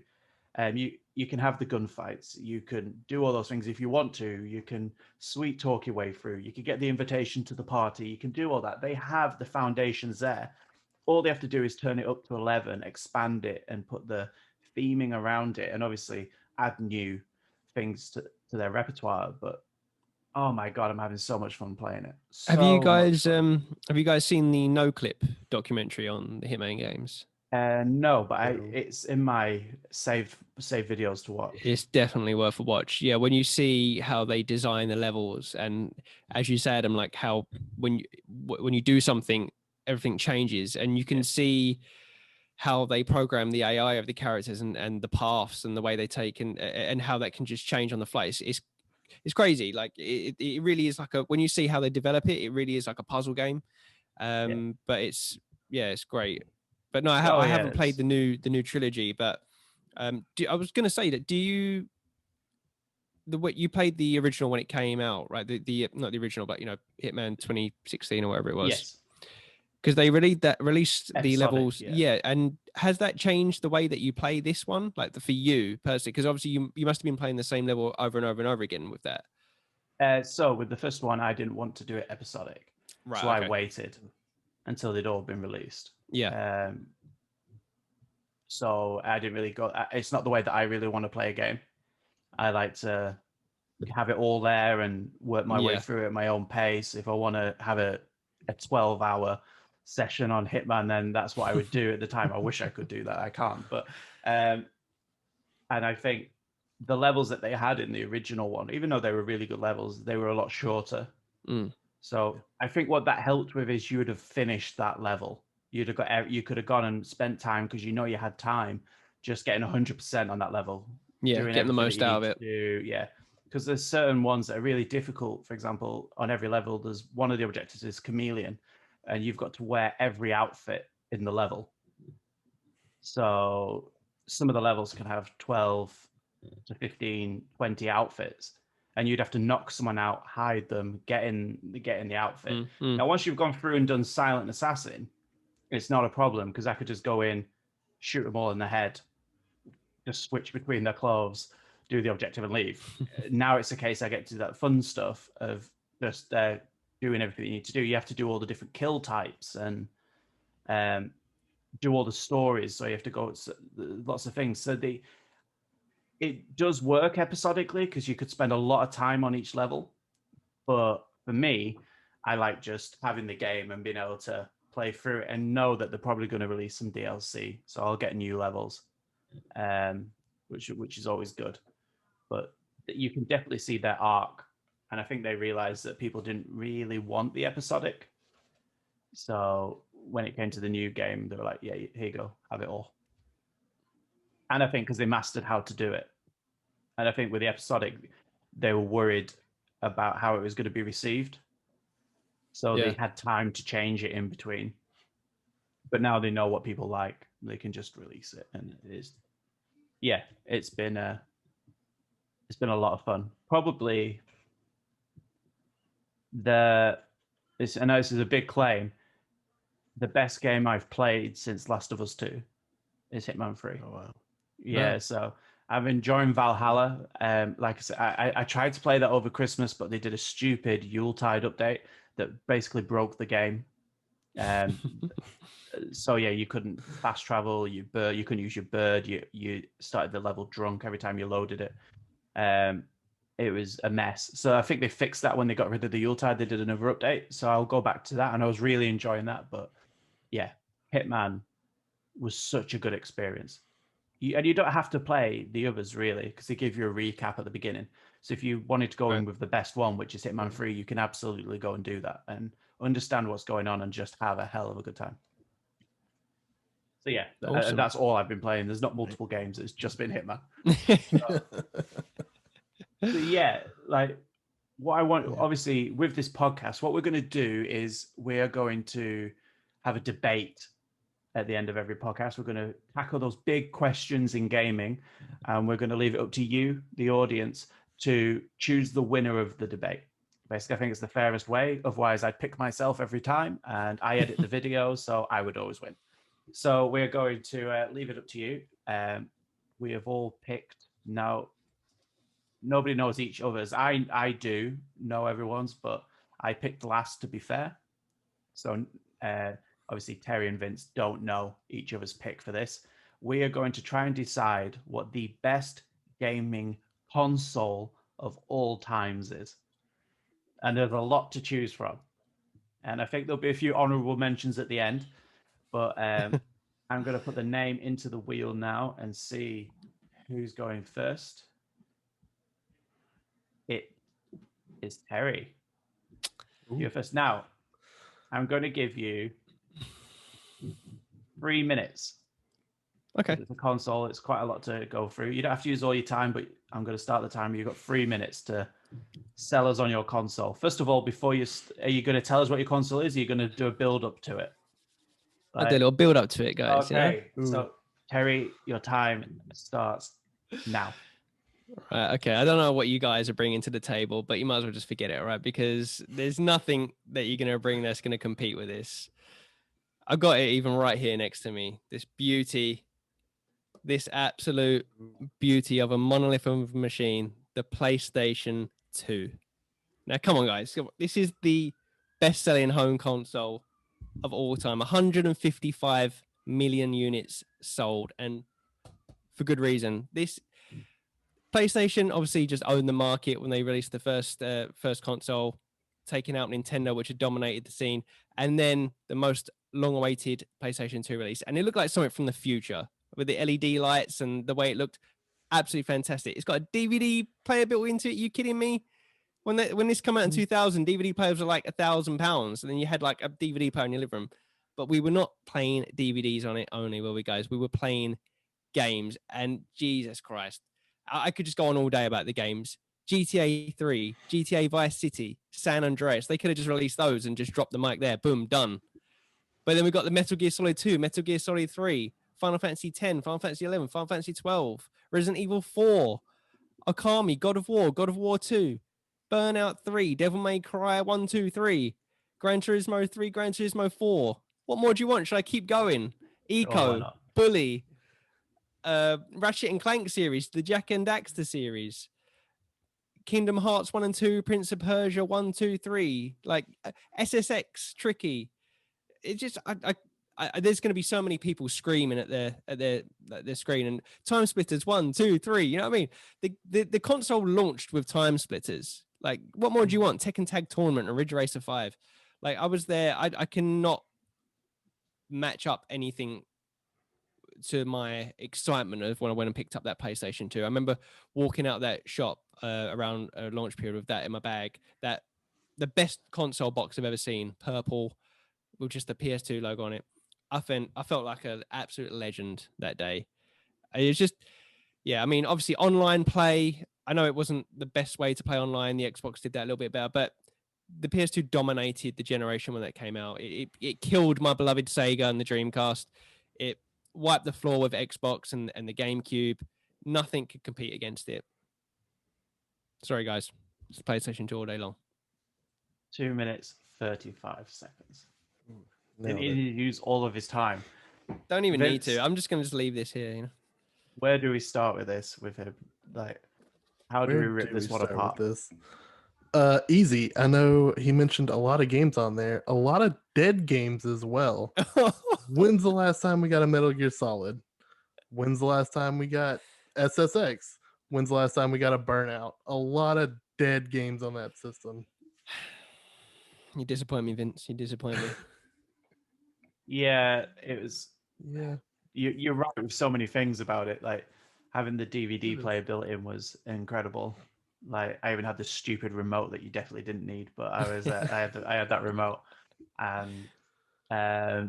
You can have the gunfights. You can do all those things if you want to. You can sweet talk your way through. You can get the invitation to the party. You can do all that. They have the foundations there. All they have to do is turn it up to 11, expand it, and put the theming around it, and obviously add new things to their repertoire. But oh my god, I'm having so much fun playing it. Have you guys seen the No Clip documentary on the Hitman games? No, but it's in my save videos to watch. It's definitely worth a watch. Yeah, when you see how they design the levels, and as you said, I'm like how when you do something, everything changes, and you can see how they program the AI of the characters and the paths and the way they take and how that can just change on the fly. It's crazy. Like it really is like when you see how they develop it, it really is like a puzzle game. But it's great. But no, I haven't played the new trilogy. But I was going to say that the way you played the original when it came out, right? The not the original, but Hitman 2016 or whatever it was. Yes. Because they released the Episodic, levels, yeah. And has that changed the way that you play this one, like for you personally? Because obviously you must have been playing the same level over and over and over again with that. So with the first one, I didn't want to do it episodic, Right, so okay. I waited until they'd all been released. Yeah. So I didn't really go. It's not the way that I really want to play a game. I like to have it all there and work my way through it at my own pace. If I want to have a 12-hour session on Hitman, then that's what I would do at the time. I wish I could do that. I can't. But and I think the levels that they had in the original one, even though they were really good levels, they were a lot shorter. So I think what that helped with is you would have finished that level. You could have gone and spent time, because you had time, just getting 100% on that level. Yeah, getting the most out of it. Yeah, because there's certain ones that are really difficult. For example, on every level, there's one of the objectives is chameleon, and you've got to wear every outfit in the level. So some of the levels can have 12 to 15, 20 outfits, and you'd have to knock someone out, hide them, get in the outfit. Now, once you've gone through and done Silent Assassin, it's not a problem, because I could just go in, shoot them all in the head, just switch between their clothes, do the objective and leave. Now it's a case I get to do that fun stuff of just doing everything you need to do. You have to do all the different kill types and do all the stories. So you have to go lots of things. So it does work episodically, because you could spend a lot of time on each level. But for me, I like just having the game and being able to play through it and know that they're probably going to release some DLC. So I'll get new levels, which is always good. But you can definitely see their arc. And I think they realized that people didn't really want the episodic. So when it came to the new game, they were like, yeah, here you go, have it all. And I think because they mastered how to do it. And I think with the episodic, they were worried about how it was going to be received. So they had time to change it in between. But now they know what people like. They can just release it. And it is, it's been a lot of fun. Probably I know this is a big claim, the best game I've played since Last of Us 2 is Hitman 3. Oh, wow. Yeah, so I've enjoyed Valhalla. Like I said, I tried to play that over Christmas, but they did a stupid Yuletide update that basically broke the game. So yeah, you couldn't fast travel. You couldn't use your bird. You started the level drunk every time you loaded it. It was a mess. So I think they fixed that when they got rid of the Yuletide. They did another update, so I'll go back to that, and I was really enjoying that. But yeah, Hitman was such a good experience. And you don't have to play the others really, because they give you a recap at the beginning. So if you wanted to go in with the best one, which is Hitman 3, you can absolutely go and do that and understand what's going on and just have a hell of a good time. So yeah, awesome. That's all I've been playing. There's not multiple games. It's just been Hitman. So yeah, like what I want, obviously with this podcast, what we're going to do is we're going to have a debate at the end of every podcast. We're going to tackle those big questions in gaming, and we're going to leave it up to you, the audience, to choose the winner of the debate. Basically, I think it's the fairest way. Otherwise, I'd pick myself every time, and I edit the video, so I would always win. So we're going to leave it up to you. We have all picked. Now, nobody knows each other's. I do know everyone's, but I picked last to be fair. So obviously, Terry and Vince don't know each other's pick for this. We are going to try and decide what the best gaming console of all times is. And there's a lot to choose from. And I think there'll be a few honorable mentions at the end. But I'm going to put the name into the wheel now and see who's going first. It is Terry. You're first. Now, I'm going to give you 3 minutes. Okay. It's a console. It's quite a lot to go through. You don't have to use all your time, but I'm going to start the timer. You've got 3 minutes to sell us on your console. First of all, before are you going to tell us what your console is? Or are you going to do a build up to it? I'll do a little build up to it, guys. Okay. So, Terry, your time starts now. Okay, I don't know what you guys are bringing to the table, but you might as well just forget it, right? Because there's nothing that you're going to bring that's going to compete with this. I've got it even right here next to me. This beauty, this absolute beauty of a monolith of a machine, the PlayStation 2. Now, come on, guys. This is the best-selling home console of all time. 155 million units sold, and for good reason. This PlayStation obviously just owned the market when they released the first console, taking out Nintendo, which had dominated the scene, and then the most long-awaited PlayStation 2 release. And it looked like something from the future with the LED lights and the way it looked. Absolutely fantastic. It's got a DVD player built into it. You kidding me? When this came out in 2000, DVD players were like £1,000, and then you had like a DVD player in your living room. But we were not playing DVDs on it only, were we, guys? We were playing games, and Jesus Christ, I could just go on all day about the games. GTA 3, GTA Vice City, San Andreas. They could have just released those and just dropped the mic there. Boom, done. But then we got the Metal Gear Solid 2, Metal Gear Solid 3, Final Fantasy 10, Final Fantasy 11, Final Fantasy 12, Resident Evil 4, Okami, God of War 2, Burnout 3, Devil May Cry 1, 2, 3, Gran Turismo 3, Gran Turismo 4. What more do you want? Should I keep going? Eco, Bully, Ratchet and Clank series, the Jack and Daxter series, Kingdom Hearts 1 and 2, Prince of Persia 1, 2, 3, like SSX, Tricky. It just, there's going to be so many people screaming at their screen, and Time Splitters 1, 2, 3. You know what I mean? The console launched with Time Splitters. Like, what more do you want? Tekken Tag Tournament and Ridge Racer 5. Like, I was there. I cannot match up anything to my excitement of when I went and picked up that PlayStation 2. I remember walking out that shop around a launch period with that in my bag. That the best console box I've ever seen, purple with just the PS2 logo on it. I felt like an absolute legend that day. It's just, yeah, I mean, obviously online play, I know it wasn't the best way to play online. The Xbox did that a little bit better, but the PS2 dominated the generation when that came out. It killed my beloved Sega and the Dreamcast. It wiped the floor with Xbox and the GameCube. Nothing could compete against it. Sorry, guys. It's PlayStation 2 all day long. 2 minutes, 35 seconds. Nailed Didn't it. need to use all of his time. Don't even need Vince, to. I'm just going to just leave this here, you know. Where do we start with this with him? Like, how do we rip this one apart? This? Easy. I know he mentioned a lot of games on there, a lot of dead games as well. When's the last time we got a Metal Gear Solid? When's the last time we got SSX? When's the last time we got a Burnout? A lot of dead games on that system. You disappoint me, Vince. You disappoint me. Yeah, it was. Yeah. You're right with so many things about it. Like, having the DVD player built in was incredible. Like, I even had this stupid remote that you definitely didn't need, but I had that remote, and I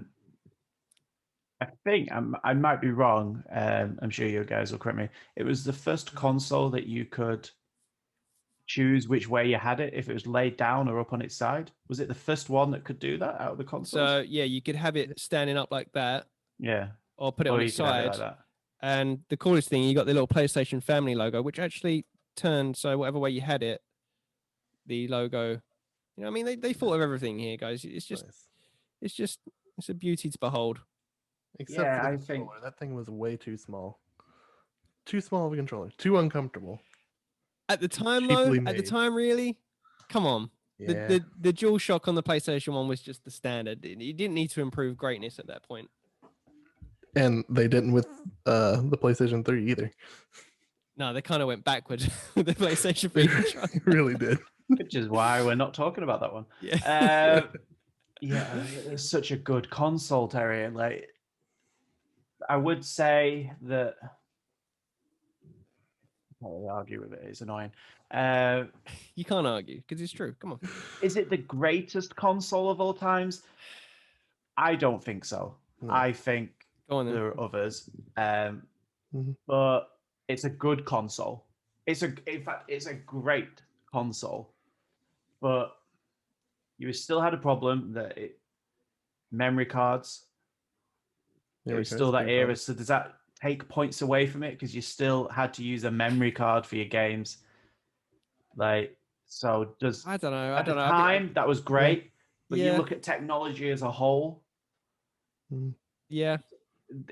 think I might be wrong. I'm sure you guys will correct me. It was the first console that you could choose which way you had it, if it was laid down or up on its side. Was it the first one that could do that out of the consoles? So yeah, you could have it standing up like that. Yeah. Or put it on its side. Like that. And the coolest thing, you got the little PlayStation Family logo, which actually turned, so whatever way you had it, the logo, you know what I mean? They thought of everything here, guys. It's just, Nice. it's a beauty to behold. Except for the controller. That thing was way too small. Too small of a controller. Too uncomfortable. At the time, though, at the time, really? Come on. Yeah. The DualShock on the PlayStation 1 was just the standard. You didn't need to improve greatness at that point. And they didn't with the PlayStation 3 either. No, they kind of went backwards with the PlayStation 3 controller. They really did. Which is why we're not talking about that one. Yeah. Yeah, it's such a good console, Terry. And like, I would say that I can't really argue with it. It's annoying. You can't argue because it's true. Come on. Is it the greatest console of all times? I don't think so. No. I think Go on, then. there are others, but it's a good console. In fact, it's a great console. But you still had a problem that memory cards. It was still that era. So does that take points away from it because you still had to use a memory card for your games. Like, so does I don't know. at the time that was great, but you Yeah. look at technology as a whole. Yeah.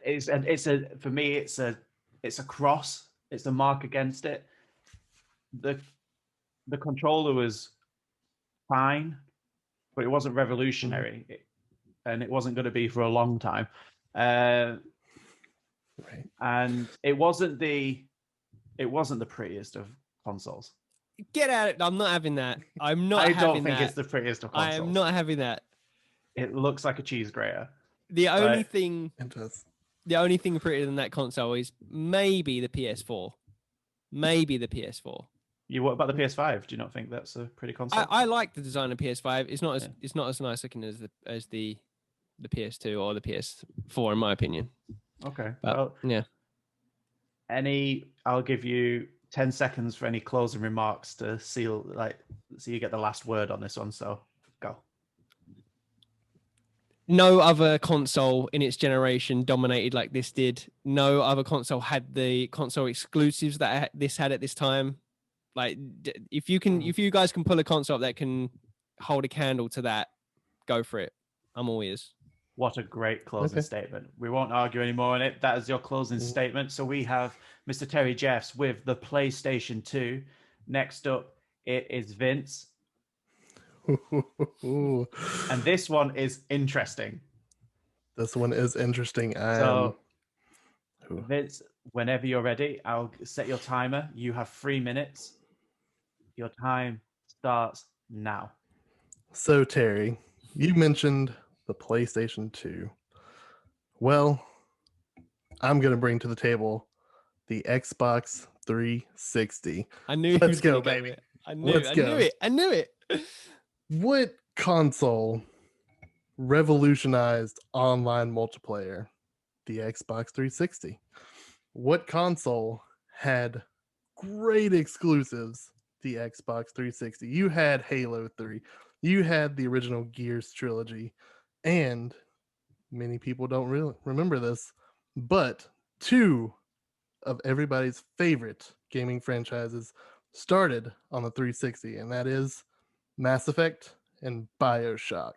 For me it's a cross. It's a mark against it. The controller was fine, but it wasn't revolutionary, and it wasn't going to be for a long time. Right. And it wasn't the prettiest of consoles. Get out! I'm not having that. I'm not. I don't think it's the prettiest of consoles. I am not having that. It looks like a cheese grater. The only thing prettier than that console is maybe the PS4. Maybe the PS4. What about the PS5? Do you not think that's a pretty console? I like the design of PS5. It's not as nice looking as the PS2 or the PS4 in my opinion. Okay. But, well, yeah. I'll give you 10 seconds for any closing remarks to seal, so you get the last word on this one. So go. No other console in its generation dominated like this did. No other console had the console exclusives that this had at this time. Like, if you guys can pull a console up that can hold a candle to that, go for it. I'm all ears. What a great closing statement. We won't argue anymore on it. That is your closing statement. So we have Mr. Terry Jeffs with the PlayStation 2. Next up, it is Vince. And this one is interesting. So, Vince, whenever you're ready, I'll set your timer. You have 3 minutes. Your time starts now. So, Terry, you mentioned the PlayStation 2. Well, I'm going to bring to the table the Xbox 360. I knew. Let's go, baby. I knew it. What console revolutionized online multiplayer? The Xbox 360. What console had great exclusives? The Xbox 360. You had Halo 3. You had the original Gears trilogy. And many people don't really remember this, but 2 of everybody's favorite gaming franchises started on the 360, and that is Mass Effect and BioShock.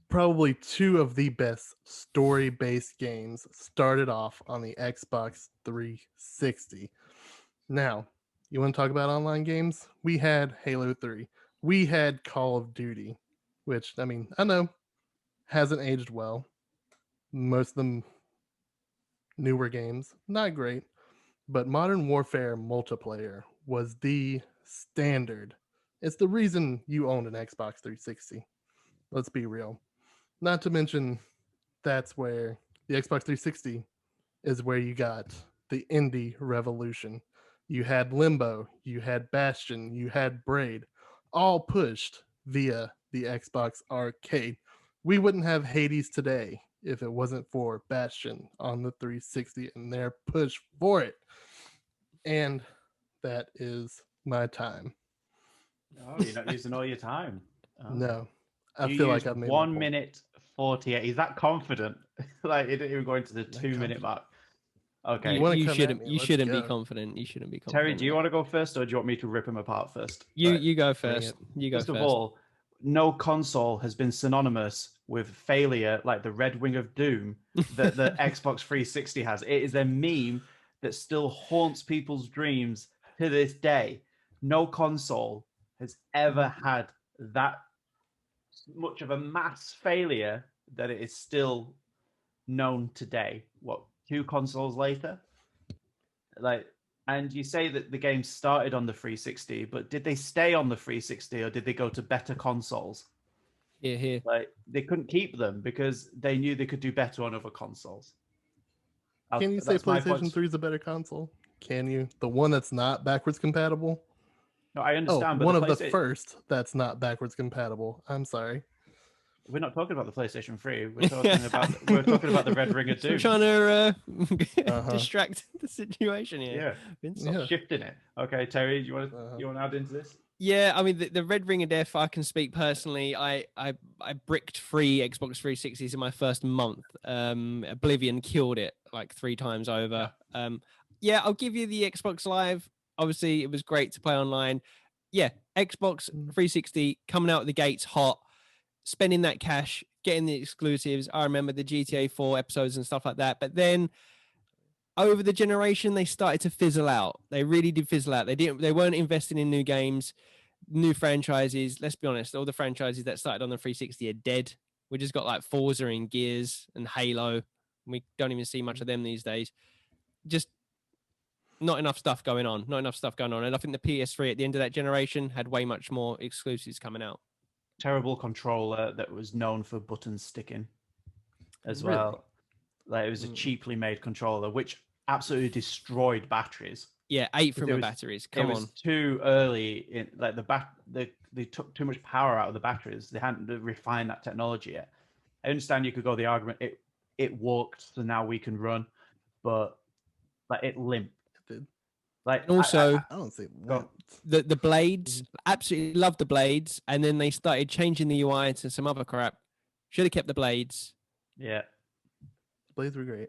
Probably 2 of the best story-based games started off on the Xbox 360. Now, you want to talk about online games? We had Halo 3. We had Call of Duty, which, I mean, I know hasn't aged well. Most of them newer games, not great. But Modern Warfare multiplayer was the standard. It's the reason you owned an Xbox 360. Let's be real. Not to mention, that's where the Xbox 360 is where you got the indie revolution. You had Limbo, you had Bastion, you had Braid, all pushed via the Xbox Arcade. We wouldn't have Hades today if it wasn't for Bastion on the 360 and their push for it. And that is my time. Oh, you're not using all your time. Oh. No. I feel like I've made 1 minute 48. Is that confident? Like, it didn't even go into the 2-minute mark. Okay. You shouldn't be confident. You shouldn't be confident. Terry, do you want to go first, or do you want me to rip him apart first? You go first. First of all, no console has been synonymous with failure like the Red Wing of Doom that the Xbox 360 has. It is a meme that still haunts people's dreams to this day. No console has ever had that much of a mass failure that it is still known today. What, 2 consoles later? And you say that the game started on the 360, but did they stay on the 360 or did they go to better consoles? Here. Like, they couldn't keep them because they knew they could do better on other consoles. Can you say PlayStation 3 is a better console? Can you? The one that's not backwards compatible? No, I understand. But one of the first that's not backwards compatible. I'm sorry. We're not talking about the PlayStation 3. We're talking about the Red Ring of Doom. I'm trying to distract the situation here. Yeah. Stop shifting it. Okay, Terry, you want to add into this? Yeah, I mean the Red Ring of Death. I can speak personally. I bricked 3 Xbox 360s in my first month. Oblivion killed it like 3 times over. Yeah, I'll give you the Xbox Live. Obviously, it was great to play online. Yeah, Xbox 360 coming out of the gates hot, spending that cash, getting the exclusives. I remember the GTA 4 episodes and stuff like that. But then over the generation, they started to fizzle out. They really did fizzle out. They weren't investing in new games, new franchises. Let's be honest, all the franchises that started on the 360 are dead. We just got like Forza and Gears and Halo. We don't even see much of them these days. Just not enough stuff going on. Not enough stuff going on. And I think the PS3 at the end of that generation had way much more exclusives coming out. Terrible controller that was known for button sticking as well. Like it was a cheaply made controller, which absolutely destroyed batteries. Yeah, 8 from batteries. Come on. It was too early in like they took too much power out of the batteries. They hadn't refined that technology yet. I understand you could go the argument it worked, so now we can run, but like it limped. It did. Like and also, I don't see the blades. Absolutely love the blades, and then they started changing the UI to some other crap. Should have kept the blades. Yeah, blades were great.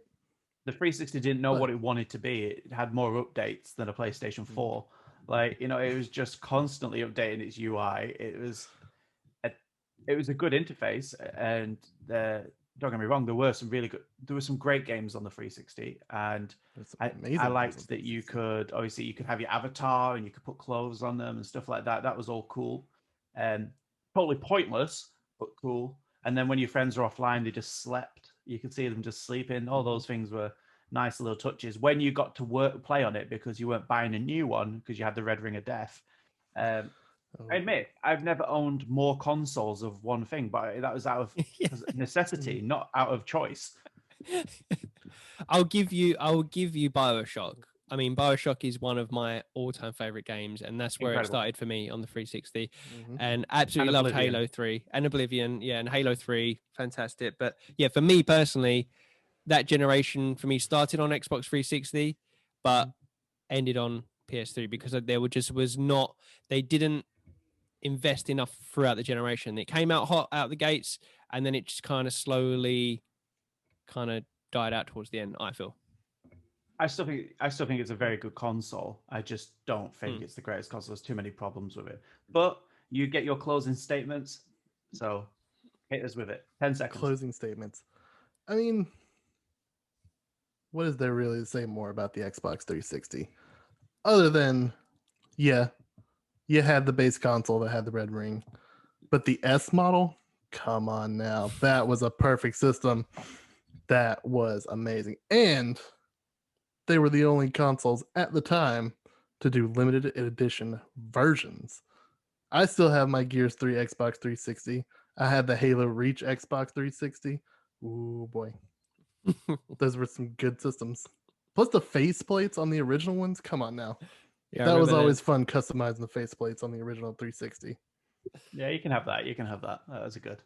The 360 didn't know what it wanted to be. It had more updates than a PlayStation 4. Like, you know, it was just constantly updating its UI. It was a good interface, and don't get me wrong, there were some great games on the 360, and I liked that you could have your avatar and you could put clothes on them and stuff like that. That was all cool, and totally pointless, but cool. And then when your friends are offline, they just slept. You could see them just sleeping. All those things were nice little touches. When you got to play on it because you weren't buying a new one because you had the Red Ring of Death. I admit, I've never owned more consoles of one thing, but that was out of necessity, not out of choice. I'll give you BioShock. I mean, BioShock is one of my all-time favorite games, and that's where it started for me on the 360. And absolutely loved Halo 3 and Oblivion. Yeah, and Halo 3, fantastic. But yeah, for me personally, that generation for me started on Xbox 360, but ended on PS3 because they didn't invest enough throughout the generation. It came out hot out the gates, and then it just kind of slowly died out towards the end, I feel. I still think it's a very good console. I just don't think it's the greatest console. There's too many problems with it. But you get your closing statements, so hit us with it. 10 seconds. Closing statements. I mean, what is there really to say more about the Xbox 360? Other than, yeah, you had the base console that had the red ring, but the S model, come on now. That was a perfect system. That was amazing. And they were the only consoles at the time to do limited edition versions. I still have my Gears 3 Xbox 360. I had the Halo Reach Xbox 360. Ooh, boy. Those were some good systems. Plus the faceplates on the original ones. Come on now. Yeah, that was always fun customizing the faceplates on the original 360. Yeah, you can have that. That was a good.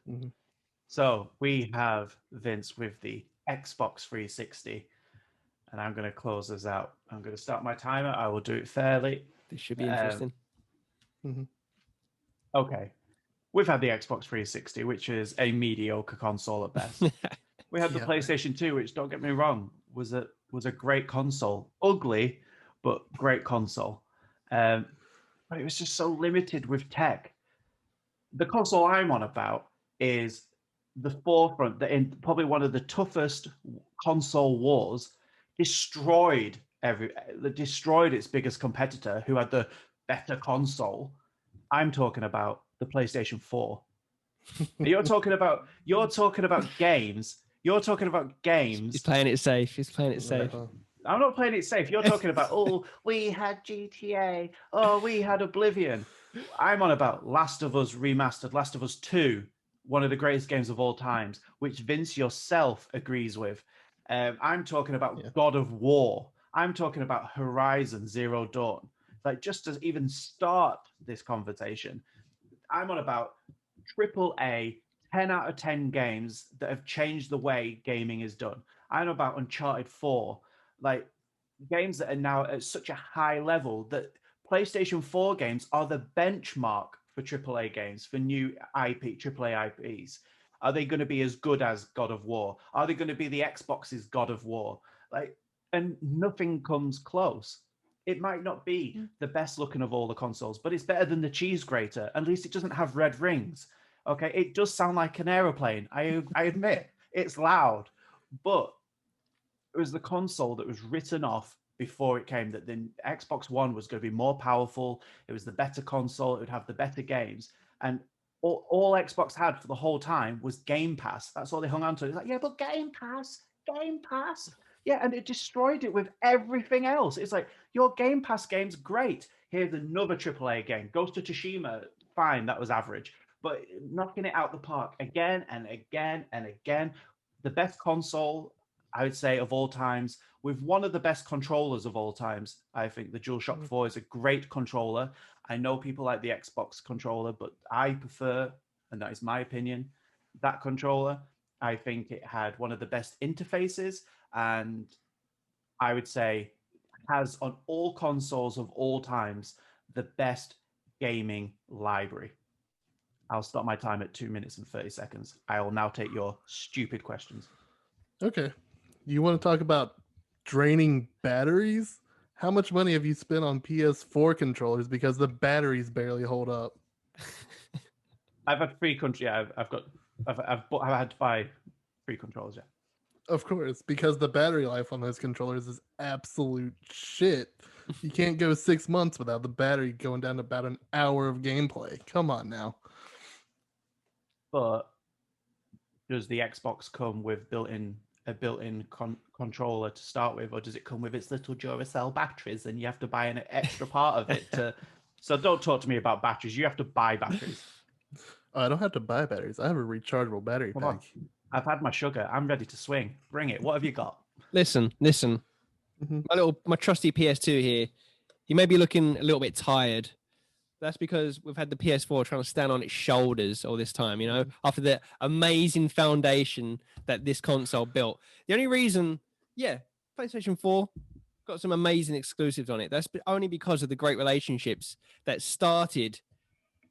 So we have Vince with the Xbox 360. And I'm going to close this out. I'm going to start my timer. I will do it fairly. This should be interesting. Okay. We've had the Xbox 360, which is a mediocre console at best. We had the PlayStation 2, which, don't get me wrong, was a great console. Ugly, but great console. But it was just so limited with tech. The console I'm on about is the forefront, in probably one of the toughest console wars, destroyed its biggest competitor, who had the better console. I'm talking about the PlayStation 4. You're talking about games. You're talking about games. He's playing it safe. I'm not playing it safe. You're talking about, oh, we had GTA. Oh, we had Oblivion. I'm on about Last of Us Remastered, Last of Us 2, one of the greatest games of all times, which Vince yourself agrees with. I'm talking about God of War. I'm talking about Horizon Zero Dawn. Like, just to even start this conversation, I'm on about AAA 10 out of 10 games that have changed the way gaming is done. I'm about Uncharted 4, like games that are now at such a high level that PlayStation 4 games are the benchmark for AAA games, for new AAA IPs. Are they going to be as good as God of War? Are they going to be the Xbox's God of War? And nothing comes close. It might not be the best looking of all the consoles, but it's better than the cheese grater. At least it doesn't have red rings. Okay, it does sound like an aeroplane. I admit it's loud, but it was the console that was written off before it came that the Xbox One was going to be more powerful. It was the better console. It would have the better games. And all Xbox had for the whole time was Game Pass. That's all they hung on to. It's like, yeah, but Game Pass. Yeah, and it destroyed it with everything else. It's like, your Game Pass game's great. Here's another AAA game. Ghost of Tsushima, fine, that was average. But knocking it out the park again and again and again. The best console, I would say, of all times, with one of the best controllers of all times. I think the DualShock 4 is a great controller. I know people like the Xbox controller, but I prefer, and that is my opinion, that controller. I think it had one of the best interfaces, and I would say has on all consoles of all times the best gaming library. I'll stop my time at 2 minutes and 30 seconds. I will now take your stupid questions. Okay. You want to talk about draining batteries? How much money have you spent on PS4 controllers because the batteries barely hold up? I've had three country. Yeah, I've had to buy 3 controllers. Yeah. Of course, because the battery life on those controllers is absolute shit. You can't go 6 months without the battery going down to about an hour of gameplay. Come on now. But does the Xbox come with a built-in controller to start with, or does it come with its little Duracell batteries and you have to buy an extra part of it to? So don't talk to me about batteries. You have to buy batteries. I don't have to buy batteries. I have a rechargeable battery Come pack. on. I've had my sugar. I'm ready to swing. Bring it. What have you got? Listen. My trusty PS2 here. He may be looking a little bit tired. That's because we've had the PS4 trying to stand on its shoulders all this time, after the amazing foundation that this console built. The only reason, PlayStation 4 got some amazing exclusives on it. That's only because of the great relationships that started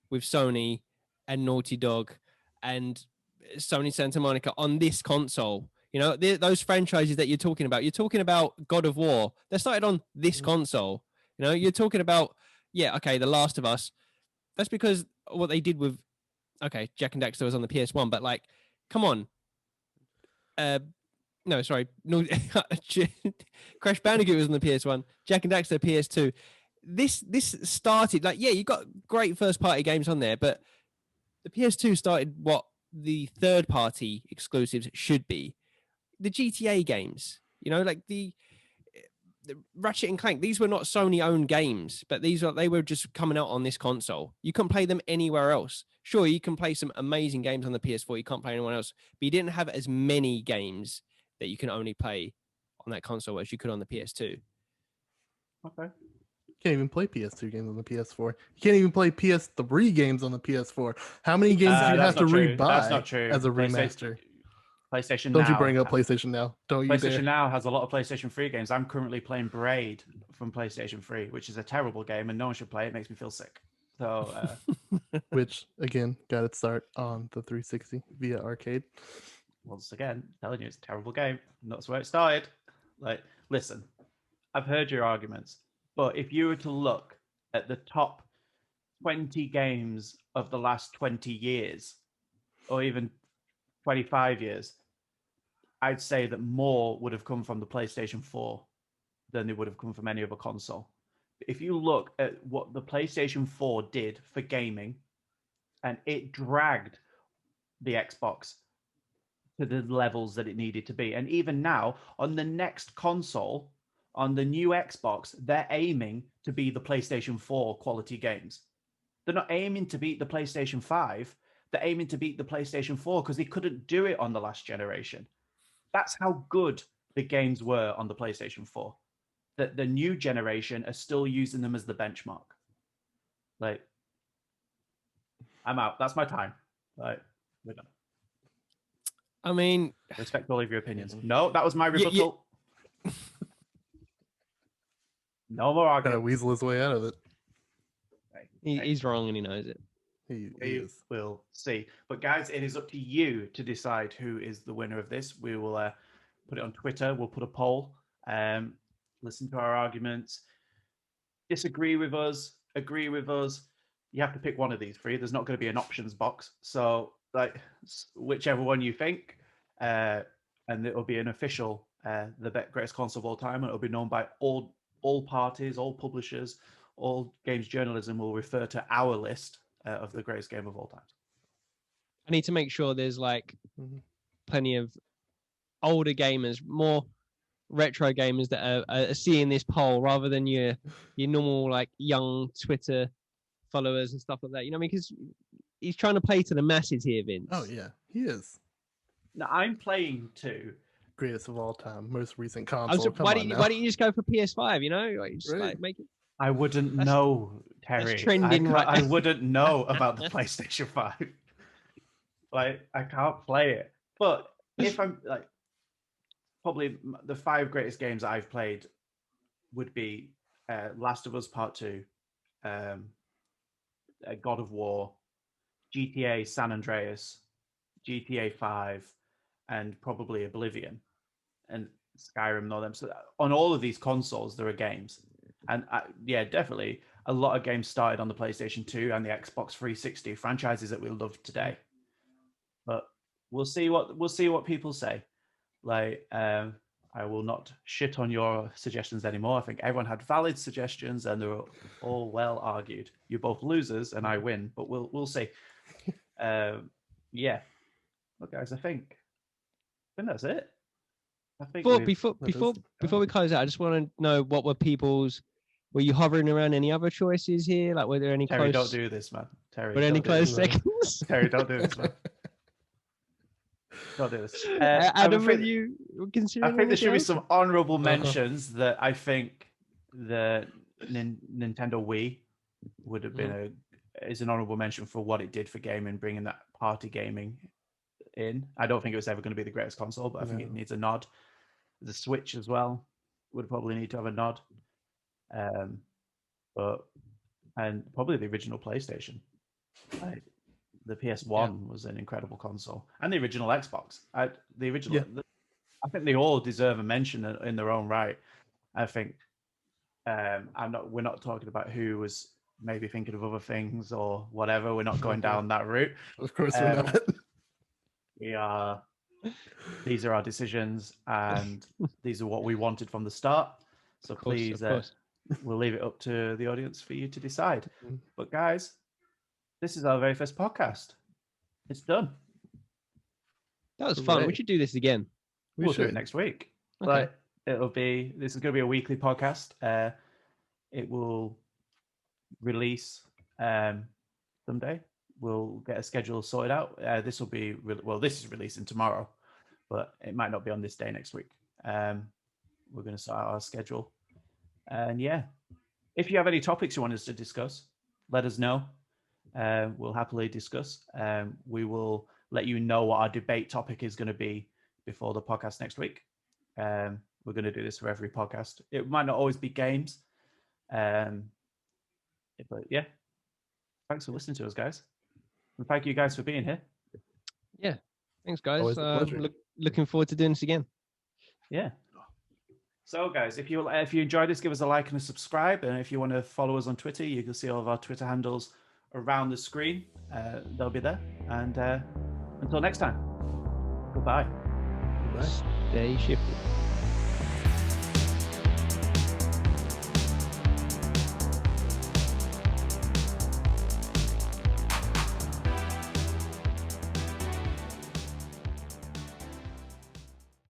with Sony and Naughty Dog and Sony Santa Monica on this console. Those franchises that you're talking about God of War, they started on this console. You're talking about, The Last of Us. That's because what they did with, Jak and Daxter was on the PS1, but come on. No, sorry. No, Crash Bandicoot was on the PS1. Jak and Daxter PS2. This started you got great first party games on there, but the PS2 started what the third party exclusives should be. The GTA games, the Ratchet and Clank, these were not Sony owned games, but they were just coming out on this console. You couldn't play them anywhere else. Sure, you can play some amazing games on the PS4. You can't play anyone else, but you didn't have as many games that you can only play on that console as you could on the PS2. Okay. You can't even play PS2 games on the PS4. You can't even play PS3 games on the PS4. How many games do you have to rebuy That's not true. as a remaster? PlayStation Don't Now. you bring up PlayStation Now. Don't you dare. PlayStation Now has a lot of PlayStation 3 games. I'm currently playing Braid from PlayStation 3, which is a terrible game and no one should play it. It makes me feel sick. So, which, again, got its start on the 360 via arcade. Once again, telling you it's a terrible game. And that's where it started. Listen, I've heard your arguments, but if you were to look at the top 20 games of the last 20 years, or even 25 years, I'd say that more would have come from the PlayStation 4 than they would have come from any other console. If you look at what the PlayStation 4 did for gaming, and it dragged the Xbox to the levels that it needed to be. And even now, on the next console, on the new Xbox, they're aiming to be the PlayStation 4 quality games. They're not aiming to beat the PlayStation 5. They're aiming to beat the PlayStation 4 because they couldn't do it on the last generation. That's how good the games were on the PlayStation 4. That the new generation are still using them as the benchmark. I'm out. That's my time. We're done. I mean, respect all of your opinions. No, that was my rebuttal. No more argument. Gotta weasel his way out of it. He's wrong and he knows it. He We is. will see. But guys, it is up to you to decide who is the winner of this. We will put it on Twitter. We'll put a poll. Listen to our arguments. Disagree with us. Agree with us. You have to pick one of these three. There's not going to be an options box. So, like, whichever one you think, and it'll be an official, the greatest console of all time, and it'll be known by all parties, all publishers, all games journalism will refer to our list of the greatest game of all time. I need to make sure there's like Mm-hmm. plenty of older gamers, more retro gamers that are seeing this poll rather than your normal like young Twitter followers and stuff like that. You know what I mean? Because he's trying to play to the masses here, Vince. Oh yeah, he is. Now I'm playing too. Greatest of all time, most recent I was, console. why don't you just go for PS5? You know, like, just Right. like make it. I wouldn't know, Terry. trending right I now. wouldn't know about the PlayStation 5. Like, I can't play it. But if I'm like, probably the 5 greatest games I've played would be Last of Us Part 2, God of War, GTA San Andreas, GTA 5, and probably Oblivion and Skyrim and all them. So on all of these consoles, there are games. And yeah, definitely a lot of games started on the PlayStation 2 and the Xbox 360, franchises that we love today. But we'll see what people say. Like, I will not shit on your suggestions anymore. I think everyone had valid suggestions and they're all well argued. You're both losers and I win, but we'll see. Yeah. Look, guys, I think that's it. I think Before we close out, I just want to know what were people's. Were you hovering around any other choices here? Like, were there any Terry, close? don't do this, man. Terry, Were there any don't do close this. seconds? Terry, don't do this, man. Don't do this. Adam, were you considering? I think there should be anything some honorable mentions that I think the Nintendo Wii would have been is an honorable mention for what it did for gaming, bringing that party gaming in. I don't think it was ever going to be the greatest console, but I think it needs a nod. The Switch as well would probably need to have a nod. And probably the original PlayStation. The PS1 was an incredible console, and the original Xbox. I think they all deserve a mention in their own right. I think we're not talking about who was maybe thinking of other things or whatever. We're not going down that route. Of course we're not. We are. These are our decisions, and these are what we wanted from the start. So please, we'll leave it up to the audience for you to decide. But guys, this is our very first podcast. It's done. That was fun. We should do this again. We'll do it next week. Okay. But this is going to be a weekly podcast. It will release someday. We'll get a schedule sorted out. This will be this is releasing tomorrow, but it might not be on this day next week. We're going to sort out our schedule. And yeah, if you have any topics you want us to discuss, let us know. We'll happily discuss. We will let you know what our debate topic is going to be before the podcast next week. We're going to do this for every podcast. It might not always be games. But yeah, thanks for listening to us, guys. And thank you guys for being here. Yeah. Thanks, guys. Always a pleasure. Looking forward to doing this again. Yeah. So, guys, if you enjoyed this, give us a like and a subscribe. And if you want to follow us on Twitter, you can see all of our Twitter handles around the screen. They'll be there. And until next time, goodbye. Bye. Stay shifty.